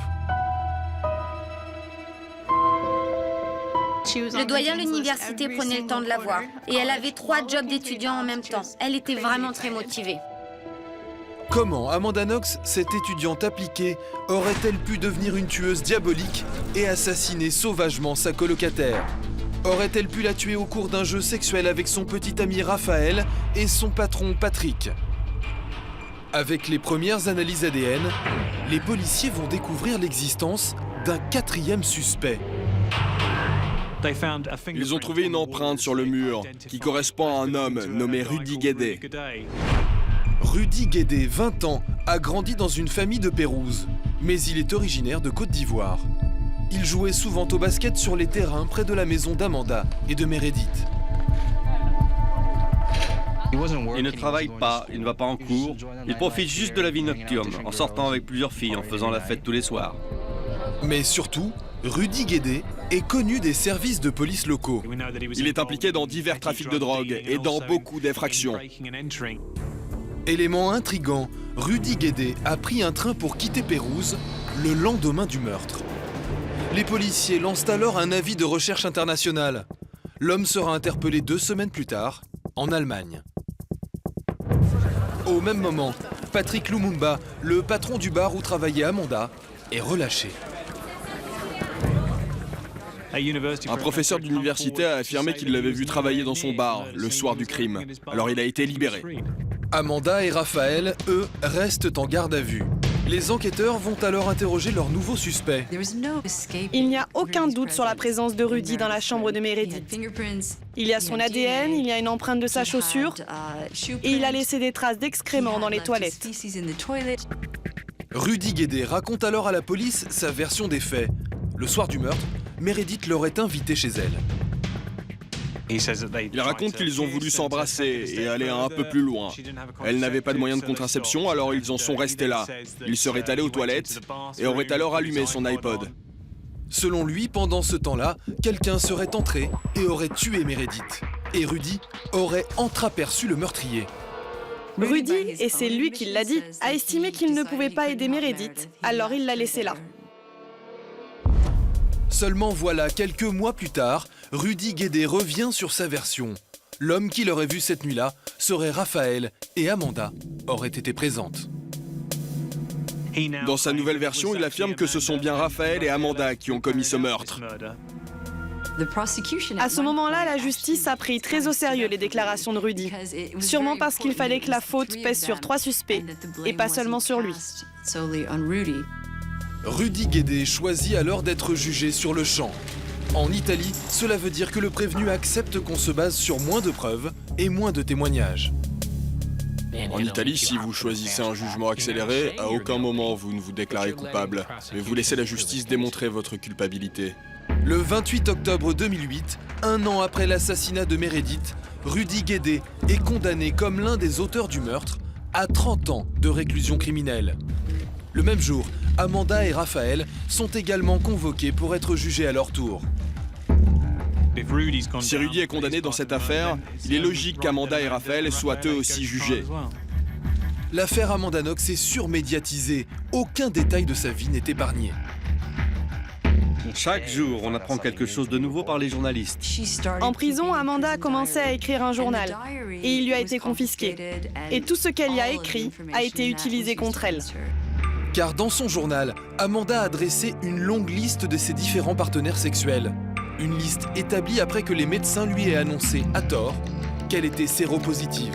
Le doyen de l'université prenait le temps de la voir. Et elle avait 3 jobs d'étudiant en même temps. Elle était vraiment très motivée. Comment Amanda Knox, cette étudiante appliquée, aurait-elle pu devenir une tueuse diabolique et assassiner sauvagement sa colocataire? Aurait-elle pu la tuer au cours d'un jeu sexuel avec son petit ami Raphaël et son patron Patrick? Avec les premières analyses ADN, les policiers vont découvrir l'existence d'un 4e suspect. Ils ont trouvé une empreinte sur le mur qui correspond à un homme nommé Rudy Guédé. Rudy Guédé, 20 ans, a grandi dans une famille de Pérouse, mais il est originaire de Côte d'Ivoire. Il jouait souvent au basket sur les terrains près de la maison d'Amanda et de Meredith. Il ne travaille pas, il ne va pas en cours, il profite juste de la vie nocturne, en sortant avec plusieurs filles, en faisant la fête tous les soirs. Mais surtout, Rudy Guédé est connu des services de police locaux. Il est impliqué dans divers trafics de drogue et dans beaucoup d'effractions. Élément intrigant, Rudy Guédé a pris un train pour quitter Pérouse le lendemain du meurtre. Les policiers lancent alors un avis de recherche internationale. L'homme sera interpellé 2 semaines plus tard, en Allemagne. Au même moment, Patrick Lumumba, le patron du bar où travaillait Amanda, est relâché. Un professeur d'université a affirmé qu'il l'avait vu travailler dans son bar le soir du crime. Alors il a été libéré. Amanda et Raphaël, eux, restent en garde à vue. Les enquêteurs vont alors interroger leur nouveau suspect. Il n'y a aucun doute sur la présence de Rudy dans la chambre de Meredith. Il y a son ADN, il y a une empreinte de sa chaussure et il a laissé des traces d'excréments dans les toilettes. Rudy Guédé raconte alors à la police sa version des faits. Le soir du meurtre, Meredith l'aurait invité chez elle. Il raconte qu'ils ont voulu s'embrasser et aller un peu plus loin. Elle n'avait pas de moyen de contraception, alors ils en sont restés là. Il serait allé aux toilettes et aurait alors allumé son iPod. Selon lui, pendant ce temps-là, quelqu'un serait entré et aurait tué Meredith. Et Rudy aurait entreaperçu le meurtrier. Rudy, et c'est lui qui l'a dit, a estimé qu'il ne pouvait pas aider Meredith, alors il l'a laissée là. Seulement voilà, quelques mois plus tard, Rudy Guédé revient sur sa version. L'homme qui l'aurait vu cette nuit-là serait Raphaël et Amanda auraient été présentes. Dans sa nouvelle version, il affirme que ce sont bien Raphaël et Amanda qui ont commis ce meurtre. À ce moment-là, la justice a pris très au sérieux les déclarations de Rudy. Sûrement parce qu'il fallait que la faute pèse sur 3 suspects et pas seulement sur lui. Rudy Guédé choisit alors d'être jugé sur le champ. En Italie, cela veut dire que le prévenu accepte qu'on se base sur moins de preuves et moins de témoignages. En Italie, si vous choisissez un jugement accéléré, à aucun moment vous ne vous déclarez coupable, mais vous laissez la justice démontrer votre culpabilité. Le 28 octobre 2008, 1 an après l'assassinat de Meredith, Rudy Guédé est condamné comme l'un des auteurs du meurtre à 30 ans de réclusion criminelle. Le même jour, Amanda et Raphaël sont également convoqués pour être jugés à leur tour. Si Rudy est condamné dans cette affaire, il est logique qu'Amanda et Raphaël soient eux aussi jugés. L'affaire Amanda Knox est surmédiatisée. Aucun détail de sa vie n'est épargné. Chaque jour, on apprend quelque chose de nouveau par les journalistes. En prison, Amanda a commencé à écrire un journal et il lui a été confisqué. Et tout ce qu'elle y a écrit a été utilisé contre elle. Car dans son journal, Amanda a dressé une longue liste de ses différents partenaires sexuels. Une liste établie après que les médecins lui aient annoncé, à tort, qu'elle était séropositive.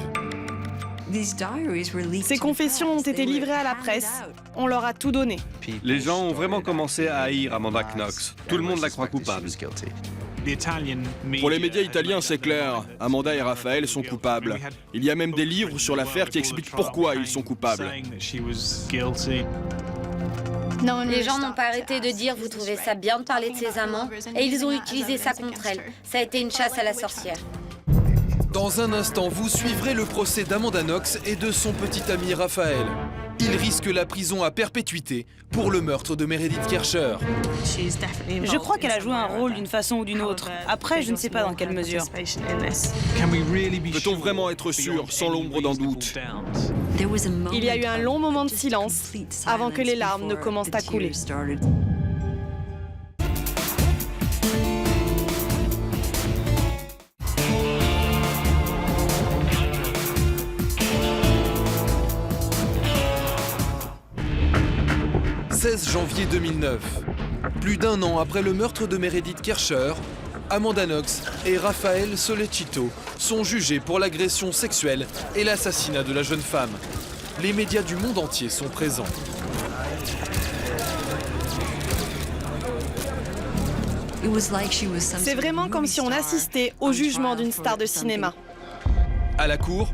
Ces confessions ont été livrées à la presse. On leur a tout donné. Les gens ont vraiment commencé à haïr Amanda Knox. Tout le monde la croit coupable. Pour les médias italiens, c'est clair. Amanda et Raphaël sont coupables. Il y a même des livres sur l'affaire qui expliquent pourquoi ils sont coupables. Non, les gens n'ont pas arrêté de dire « vous trouvez ça bien de parler de ses amants » et ils ont utilisé ça contre elle. Ça a été une chasse à la sorcière. Dans un instant, vous suivrez le procès d'Amanda Knox et de son petit ami Raphaël. Ils risquent la prison à perpétuité pour le meurtre de Meredith Kercher. Je crois qu'elle a joué un rôle d'une façon ou d'une autre. Après, je ne sais pas dans quelle mesure. Peut-on vraiment être sûr, sans l'ombre d'un doute? Il y a eu un long moment de silence avant que les larmes ne commencent à couler. 13 janvier 2009. Plus d'un an après le meurtre de Meredith Kercher, Amanda Knox et Rafael Sollecito sont jugés pour l'agression sexuelle et l'assassinat de la jeune femme. Les médias du monde entier sont présents. C'est vraiment comme si on assistait au jugement d'une star de cinéma. À la cour,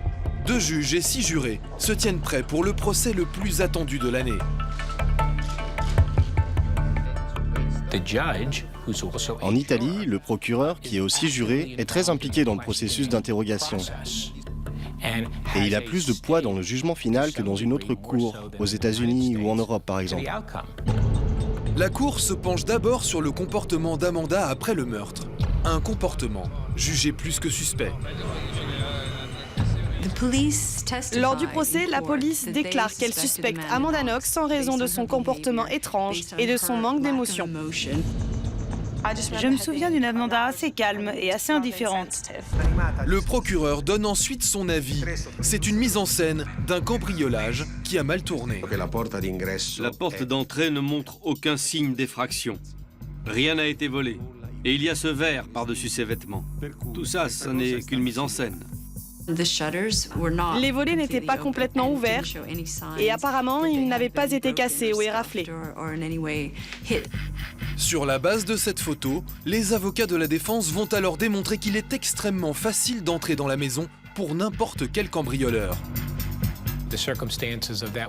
2 juges et 6 jurés se tiennent prêts pour le procès le plus attendu de l'année. En Italie, le procureur, qui est aussi juré, est très impliqué dans le processus d'interrogation. Et il a plus de poids dans le jugement final que dans une autre cour, aux États-Unis ou en Europe par exemple. La cour se penche d'abord sur le comportement d'Amanda après le meurtre. Un comportement jugé plus que suspect. Lors du procès, la police déclare qu'elle suspecte Amanda Knox en raison de son comportement étrange et de son manque d'émotion. Je me souviens d'une Amanda assez calme et assez indifférente. Le procureur donne ensuite son avis. C'est une mise en scène d'un cambriolage qui a mal tourné. La porte d'entrée ne montre aucun signe d'effraction. Rien n'a été volé. Et il y a ce verre par-dessus ses vêtements. Tout ça, ce n'est qu'une mise en scène. Les volets n'étaient pas complètement ouverts et apparemment ils n'avaient pas été cassés ou éraflés. Sur la base de cette photo, les avocats de la défense vont alors démontrer qu'il est extrêmement facile d'entrer dans la maison pour n'importe quel cambrioleur.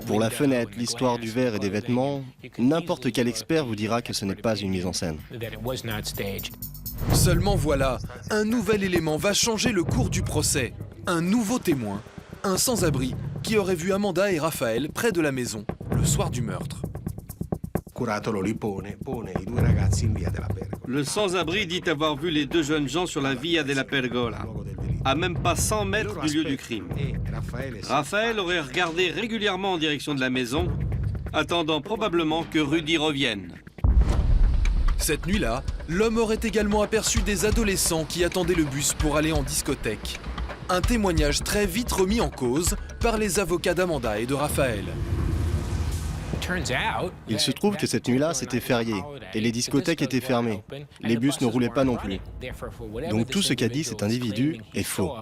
Pour la fenêtre, l'histoire du verre et des vêtements, n'importe quel expert vous dira que ce n'est pas une mise en scène. Seulement voilà, un nouvel élément va changer le cours du procès. Un nouveau témoin, un sans-abri, qui aurait vu Amanda et Raphaël près de la maison, le soir du meurtre. Le sans-abri dit avoir vu les 2 jeunes gens sur la Via della Pergola, à même pas 100 mètres du lieu du crime. Raphaël aurait regardé régulièrement en direction de la maison, attendant probablement que Rudy revienne. Cette nuit-là, l'homme aurait également aperçu des adolescents qui attendaient le bus pour aller en discothèque. Un témoignage très vite remis en cause par les avocats d'Amanda et de Raphaël. Il se trouve que cette nuit-là, c'était férié, et les discothèques étaient fermées. Les bus ne roulaient pas non plus. Donc tout ce qu'a dit cet individu est faux.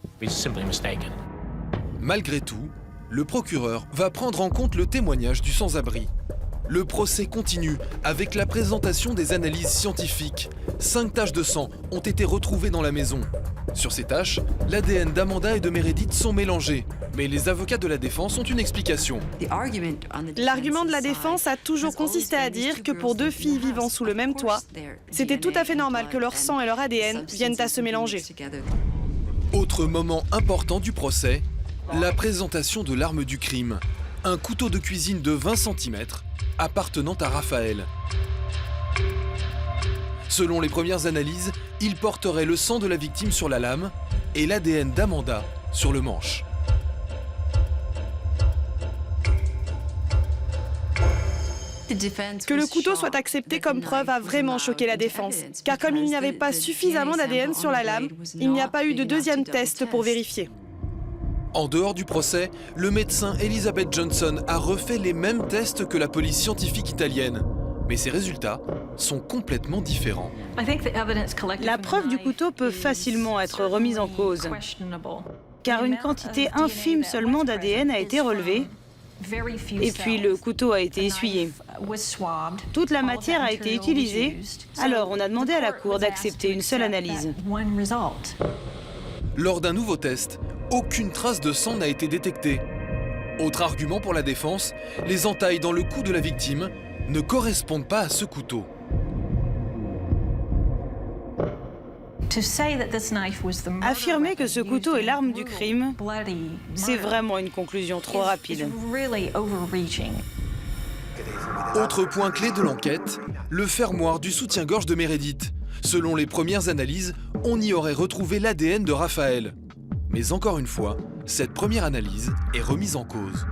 Malgré tout, le procureur va prendre en compte le témoignage du sans-abri. Le procès continue avec la présentation des analyses scientifiques. 5 taches de sang ont été retrouvées dans la maison. Sur ces taches, l'ADN d'Amanda et de Meredith sont mélangés. Mais les avocats de la défense ont une explication. L'argument de la défense a toujours consisté à dire que pour 2 filles vivant sous le même toit, c'était tout à fait normal que leur sang et leur ADN viennent à se mélanger. Autre moment important du procès, la présentation de l'arme du crime. Un couteau de cuisine de 20 cm appartenant à Raphaël. Selon les premières analyses, il porterait le sang de la victime sur la lame et l'ADN d'Amanda sur le manche. Que le couteau soit accepté comme preuve a vraiment choqué la défense, car comme il n'y avait pas suffisamment d'ADN sur la lame, il n'y a pas eu de 2e test pour vérifier. En dehors du procès, le médecin Elizabeth Johnson a refait les mêmes tests que la police scientifique italienne. Mais ses résultats sont complètement différents. La preuve du couteau peut facilement être remise en cause, car une quantité infime seulement d'ADN a été relevée, et puis le couteau a été essuyé. Toute la matière a été utilisée, alors on a demandé à la Cour d'accepter une seule analyse. Lors d'un nouveau test, aucune trace de sang n'a été détectée. Autre argument pour la défense, les entailles dans le cou de la victime ne correspondent pas à ce couteau. Affirmer que ce couteau est l'arme du crime, c'est vraiment une conclusion trop rapide. Autre point clé de l'enquête, le fermoir du soutien-gorge de Meredith. Selon les premières analyses, on y aurait retrouvé l'ADN de Raphaël. Mais encore une fois, cette première analyse est remise en cause.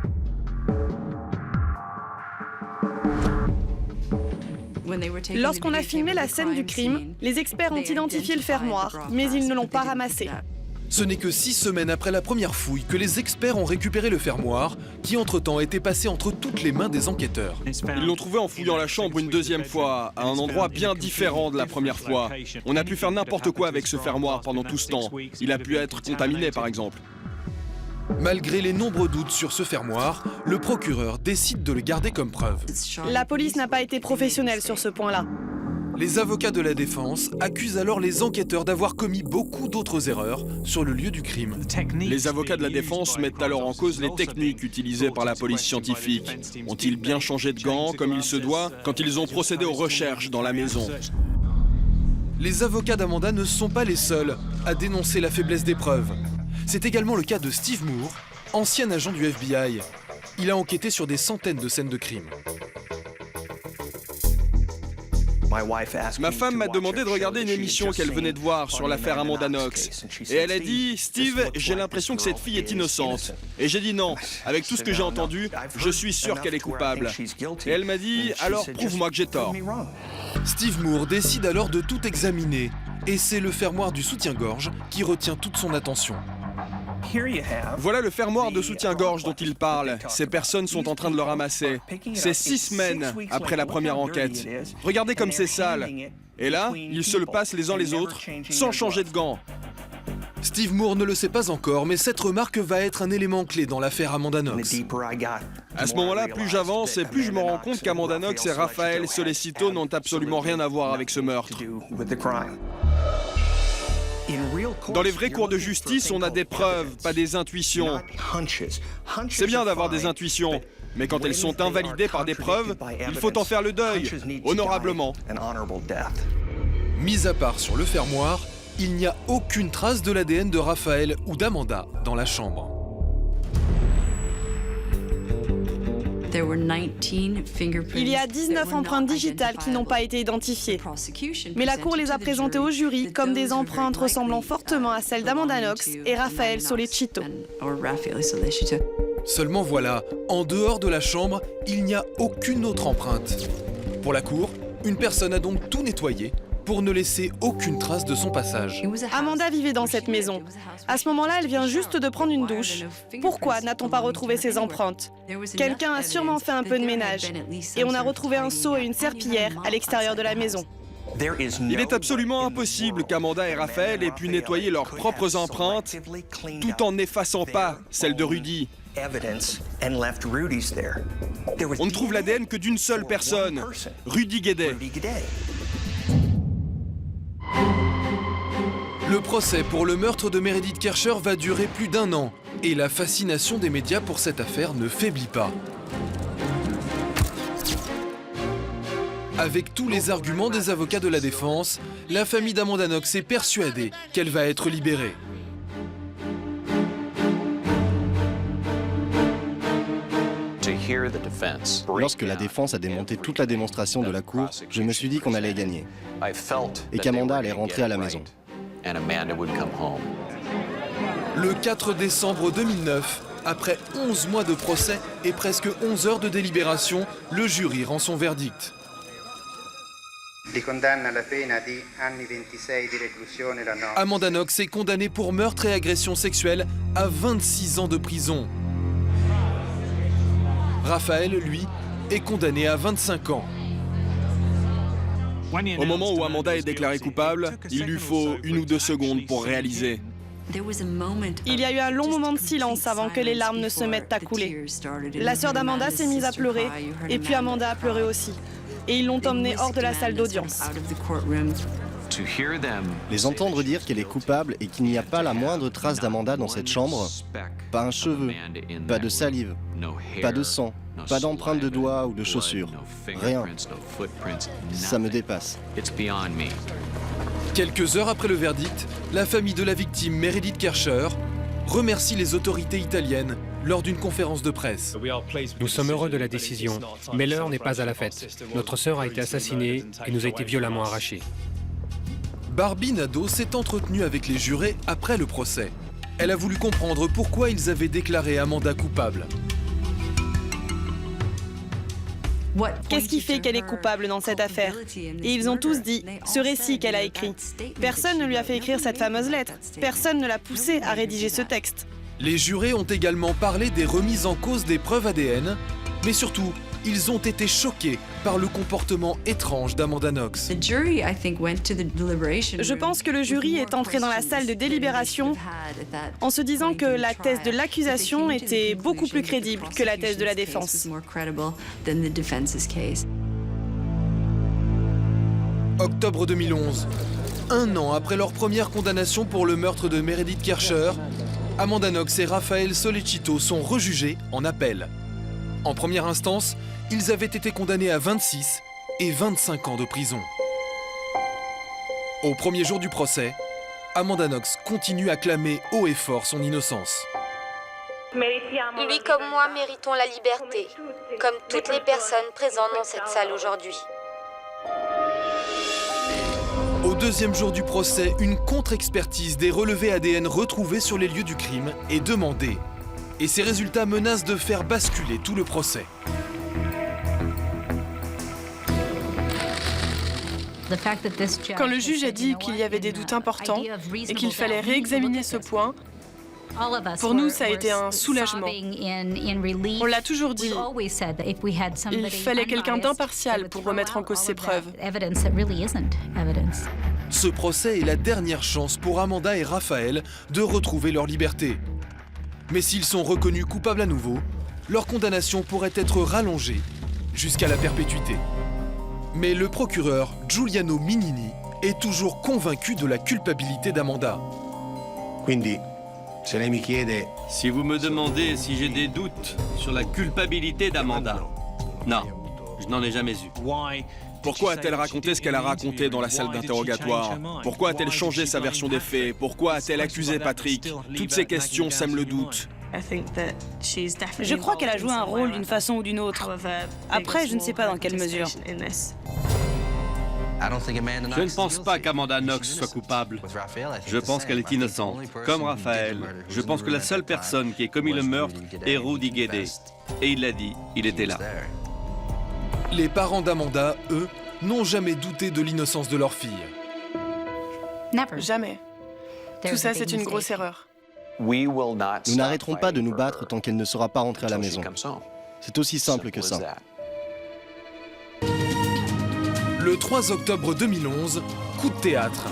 Lorsqu'on a filmé la scène du crime, les experts ont identifié le fermoir, mais ils ne l'ont pas ramassé. Ce n'est que 6 semaines après la première fouille que les experts ont récupéré le fermoir, qui entre-temps était passé entre toutes les mains des enquêteurs. Ils l'ont trouvé en fouillant la chambre une deuxième fois, à un endroit bien différent de la première fois. On a pu faire n'importe quoi avec ce fermoir pendant tout ce temps. Il a pu être contaminé, par exemple. Malgré les nombreux doutes sur ce fermoir, le procureur décide de le garder comme preuve. La police n'a pas été professionnelle sur ce point-là. Les avocats de la défense accusent alors les enquêteurs d'avoir commis beaucoup d'autres erreurs sur le lieu du crime. Les avocats de la défense mettent alors en cause les techniques utilisées par la police scientifique. Ont-ils bien changé de gants comme il se doit quand ils ont procédé aux recherches dans la maison? Les avocats d'Amanda ne sont pas les seuls à dénoncer la faiblesse des preuves. C'est également le cas de Steve Moore, ancien agent du FBI. Il a enquêté sur des centaines de scènes de crime. Ma femme m'a demandé de regarder une émission qu'elle venait de voir sur l'affaire Amanda Knox. Et elle a dit « Steve, j'ai l'impression que cette fille est innocente. » Et j'ai dit non. Avec tout ce que j'ai entendu, je suis sûr qu'elle est coupable. Et elle m'a dit « Alors prouve-moi que j'ai tort. » Steve Moore décide alors de tout examiner. Et c'est le fermoir du soutien-gorge qui retient toute son attention. Voilà le fermoir de soutien-gorge dont il parle. Ces personnes sont en train de le ramasser. C'est 6 semaines après la première enquête. Regardez comme c'est sale. Et là, ils se le passent les uns les autres, sans changer de gants. Steve Moore ne le sait pas encore, mais cette remarque va être un élément clé dans l'affaire Amanda Knox. À ce moment-là, plus j'avance et plus je me rends compte qu'Amanda Knox et Raphaël Solecito n'ont absolument rien à voir avec ce meurtre. Dans les vrais cours de justice, on a des preuves, pas des intuitions. C'est bien d'avoir des intuitions, mais quand elles sont invalidées par des preuves, il faut en faire le deuil, honorablement. Mis à part sur le fermoir, il n'y a aucune trace de l'ADN de Raphaël ou d'Amanda dans la chambre. Il y a 19 empreintes digitales qui n'ont pas été identifiées. Mais la Cour les a présentées au jury comme des empreintes ressemblant fortement à celles d'Amanda Knox et Raphaël Solecito. Seulement voilà, en dehors de la chambre, il n'y a aucune autre empreinte. Pour la Cour, une personne a donc tout nettoyé pour ne laisser aucune trace de son passage. Amanda vivait dans cette maison. À ce moment-là, elle vient juste de prendre une douche. Pourquoi n'a-t-on pas retrouvé ses empreintes? Quelqu'un a sûrement fait un peu de ménage. Et on a retrouvé un seau et une serpillière à l'extérieur de la maison. Il est absolument impossible qu'Amanda et Raphaël aient pu nettoyer leurs propres empreintes tout en n'effaçant pas celles de Rudy. On ne trouve l'ADN que d'une seule personne, Rudy Guedet. Le procès pour le meurtre de Meredith Kercher va durer plus d'1 an et la fascination des médias pour cette affaire ne faiblit pas. Avec tous les arguments des avocats de la défense, la famille d'Amanda Knox est persuadée qu'elle va être libérée. Lorsque la défense a démonté toute la démonstration de la cour, je me suis dit qu'on allait gagner et qu'Amanda allait rentrer à la maison. Le 4 décembre 2009, après 11 mois de procès et presque 11 heures de délibération, le jury rend son verdict. Amanda Knox est condamnée pour meurtre et agression sexuelle à 26 ans de prison. Raphaël, lui, est condamné à 25 ans. Au moment où Amanda est déclarée coupable, il lui faut 1 ou 2 secondes pour réaliser. Il y a eu un long moment de silence avant que les larmes ne se mettent à couler. La sœur d'Amanda s'est mise à pleurer, et puis Amanda a pleuré aussi. Et ils l'ont emmenée hors de la salle d'audience. Les entendre dire qu'elle est coupable et qu'il n'y a pas la moindre trace d'Amanda dans cette chambre, pas un cheveu, pas de salive, pas de sang, pas d'empreinte de doigts ou de chaussures, rien. Ça me dépasse. Quelques heures après le verdict, la famille de la victime Meredith Kercher remercie les autorités italiennes lors d'une conférence de presse. Nous sommes heureux de la décision, mais l'heure n'est pas à la fête. Notre sœur a été assassinée et nous a été violemment arrachée. Barbie Nadeau s'est entretenue avec les jurés après le procès. Elle a voulu comprendre pourquoi ils avaient déclaré Amanda coupable. Qu'est-ce qui fait qu'elle est coupable dans cette affaire? Et ils ont tous dit, ce récit qu'elle a écrit. Personne ne lui a fait écrire cette fameuse lettre. Personne ne l'a poussée à rédiger ce texte. Les jurés ont également parlé des remises en cause des preuves ADN, mais surtout, ils ont été choqués par le comportement étrange d'Amanda Knox. Je pense que le jury est entré dans la salle de délibération en se disant que la thèse de l'accusation était beaucoup plus crédible que la thèse de la défense. Octobre 2011. Un an après leur première condamnation pour le meurtre de Meredith Kercher, Amanda Knox et Rafael Sollecito sont rejugés en appel. En première instance, ils avaient été condamnés à 26 et 25 ans de prison. Au premier jour du procès, Amanda Knox continue à clamer haut et fort son innocence. Lui comme moi méritons la liberté, comme toutes les personnes présentes dans cette salle aujourd'hui. Au deuxième jour du procès, une contre-expertise des relevés ADN retrouvés sur les lieux du crime est demandée. Et ces résultats menacent de faire basculer tout le procès. Quand le juge a dit qu'il y avait des doutes importants et qu'il fallait réexaminer ce point, pour nous, ça a été un soulagement. On l'a toujours dit, il fallait quelqu'un d'impartial pour remettre en cause ces preuves. Ce procès est la dernière chance pour Amanda et Rafael de retrouver leur liberté. Mais s'ils sont reconnus coupables à nouveau, leur condamnation pourrait être rallongée jusqu'à la perpétuité. Mais le procureur Giuliano Minini est toujours convaincu de la culpabilité d'Amanda. Si vous me demandez si j'ai des doutes sur la culpabilité d'Amanda, non, je n'en ai jamais eu. Pourquoi a-t-elle raconté ce qu'elle a raconté dans la salle d'interrogatoire? Pourquoi a-t-elle changé sa version des faits? Pourquoi a-t-elle accusé Patrick? Toutes ces questions sèment le doute. Je crois qu'elle a joué un rôle d'une façon ou d'une autre. Après, je ne sais pas dans quelle mesure. Je ne pense pas qu'Amanda Knox soit coupable. Je pense qu'elle est innocente. Comme Raphaël, je pense que la seule personne qui ait commis le meurtre est Rudy Guede. Et il l'a dit, il était là. Les parents d'Amanda, eux, n'ont jamais douté de l'innocence de leur fille. Jamais. Tout ça, c'est une grosse erreur. Nous n'arrêterons pas de nous battre tant qu'elle ne sera pas rentrée à la maison. C'est aussi simple que ça. Le 3 octobre 2011, coup de théâtre.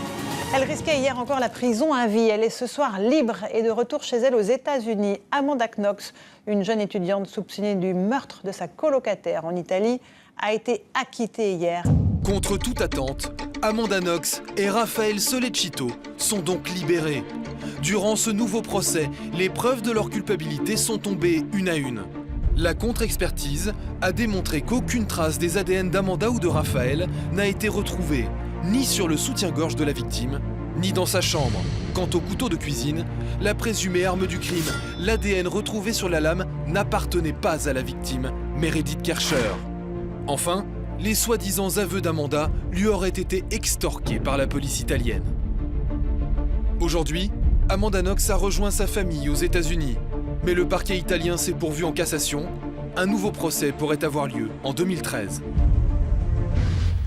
Elle risquait hier encore la prison à vie. Elle est ce soir libre et de retour chez elle aux États-Unis. Amanda Knox, une jeune étudiante soupçonnée du meurtre de sa colocataire en Italie, a été acquittée hier. Contre toute attente, Amanda Knox et Rafael Sollecito sont donc libérés. Durant ce nouveau procès, les preuves de leur culpabilité sont tombées une à une. La contre-expertise a démontré qu'aucune trace des ADN d'Amanda ou de Rafael n'a été retrouvée, ni sur le soutien-gorge de la victime, ni dans sa chambre. Quant au couteau de cuisine, la présumée arme du crime, l'ADN retrouvé sur la lame n'appartenait pas à la victime, Meredith Kercher. Enfin, les soi-disant aveux d'Amanda lui auraient été extorqués par la police italienne. Aujourd'hui, Amanda Knox a rejoint sa famille aux États-Unis. Mais le parquet italien s'est pourvu en cassation. Un nouveau procès pourrait avoir lieu en 2013.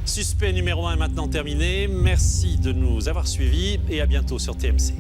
Suspect numéro 1 est maintenant terminé. Merci de nous avoir suivis et à bientôt sur TMC.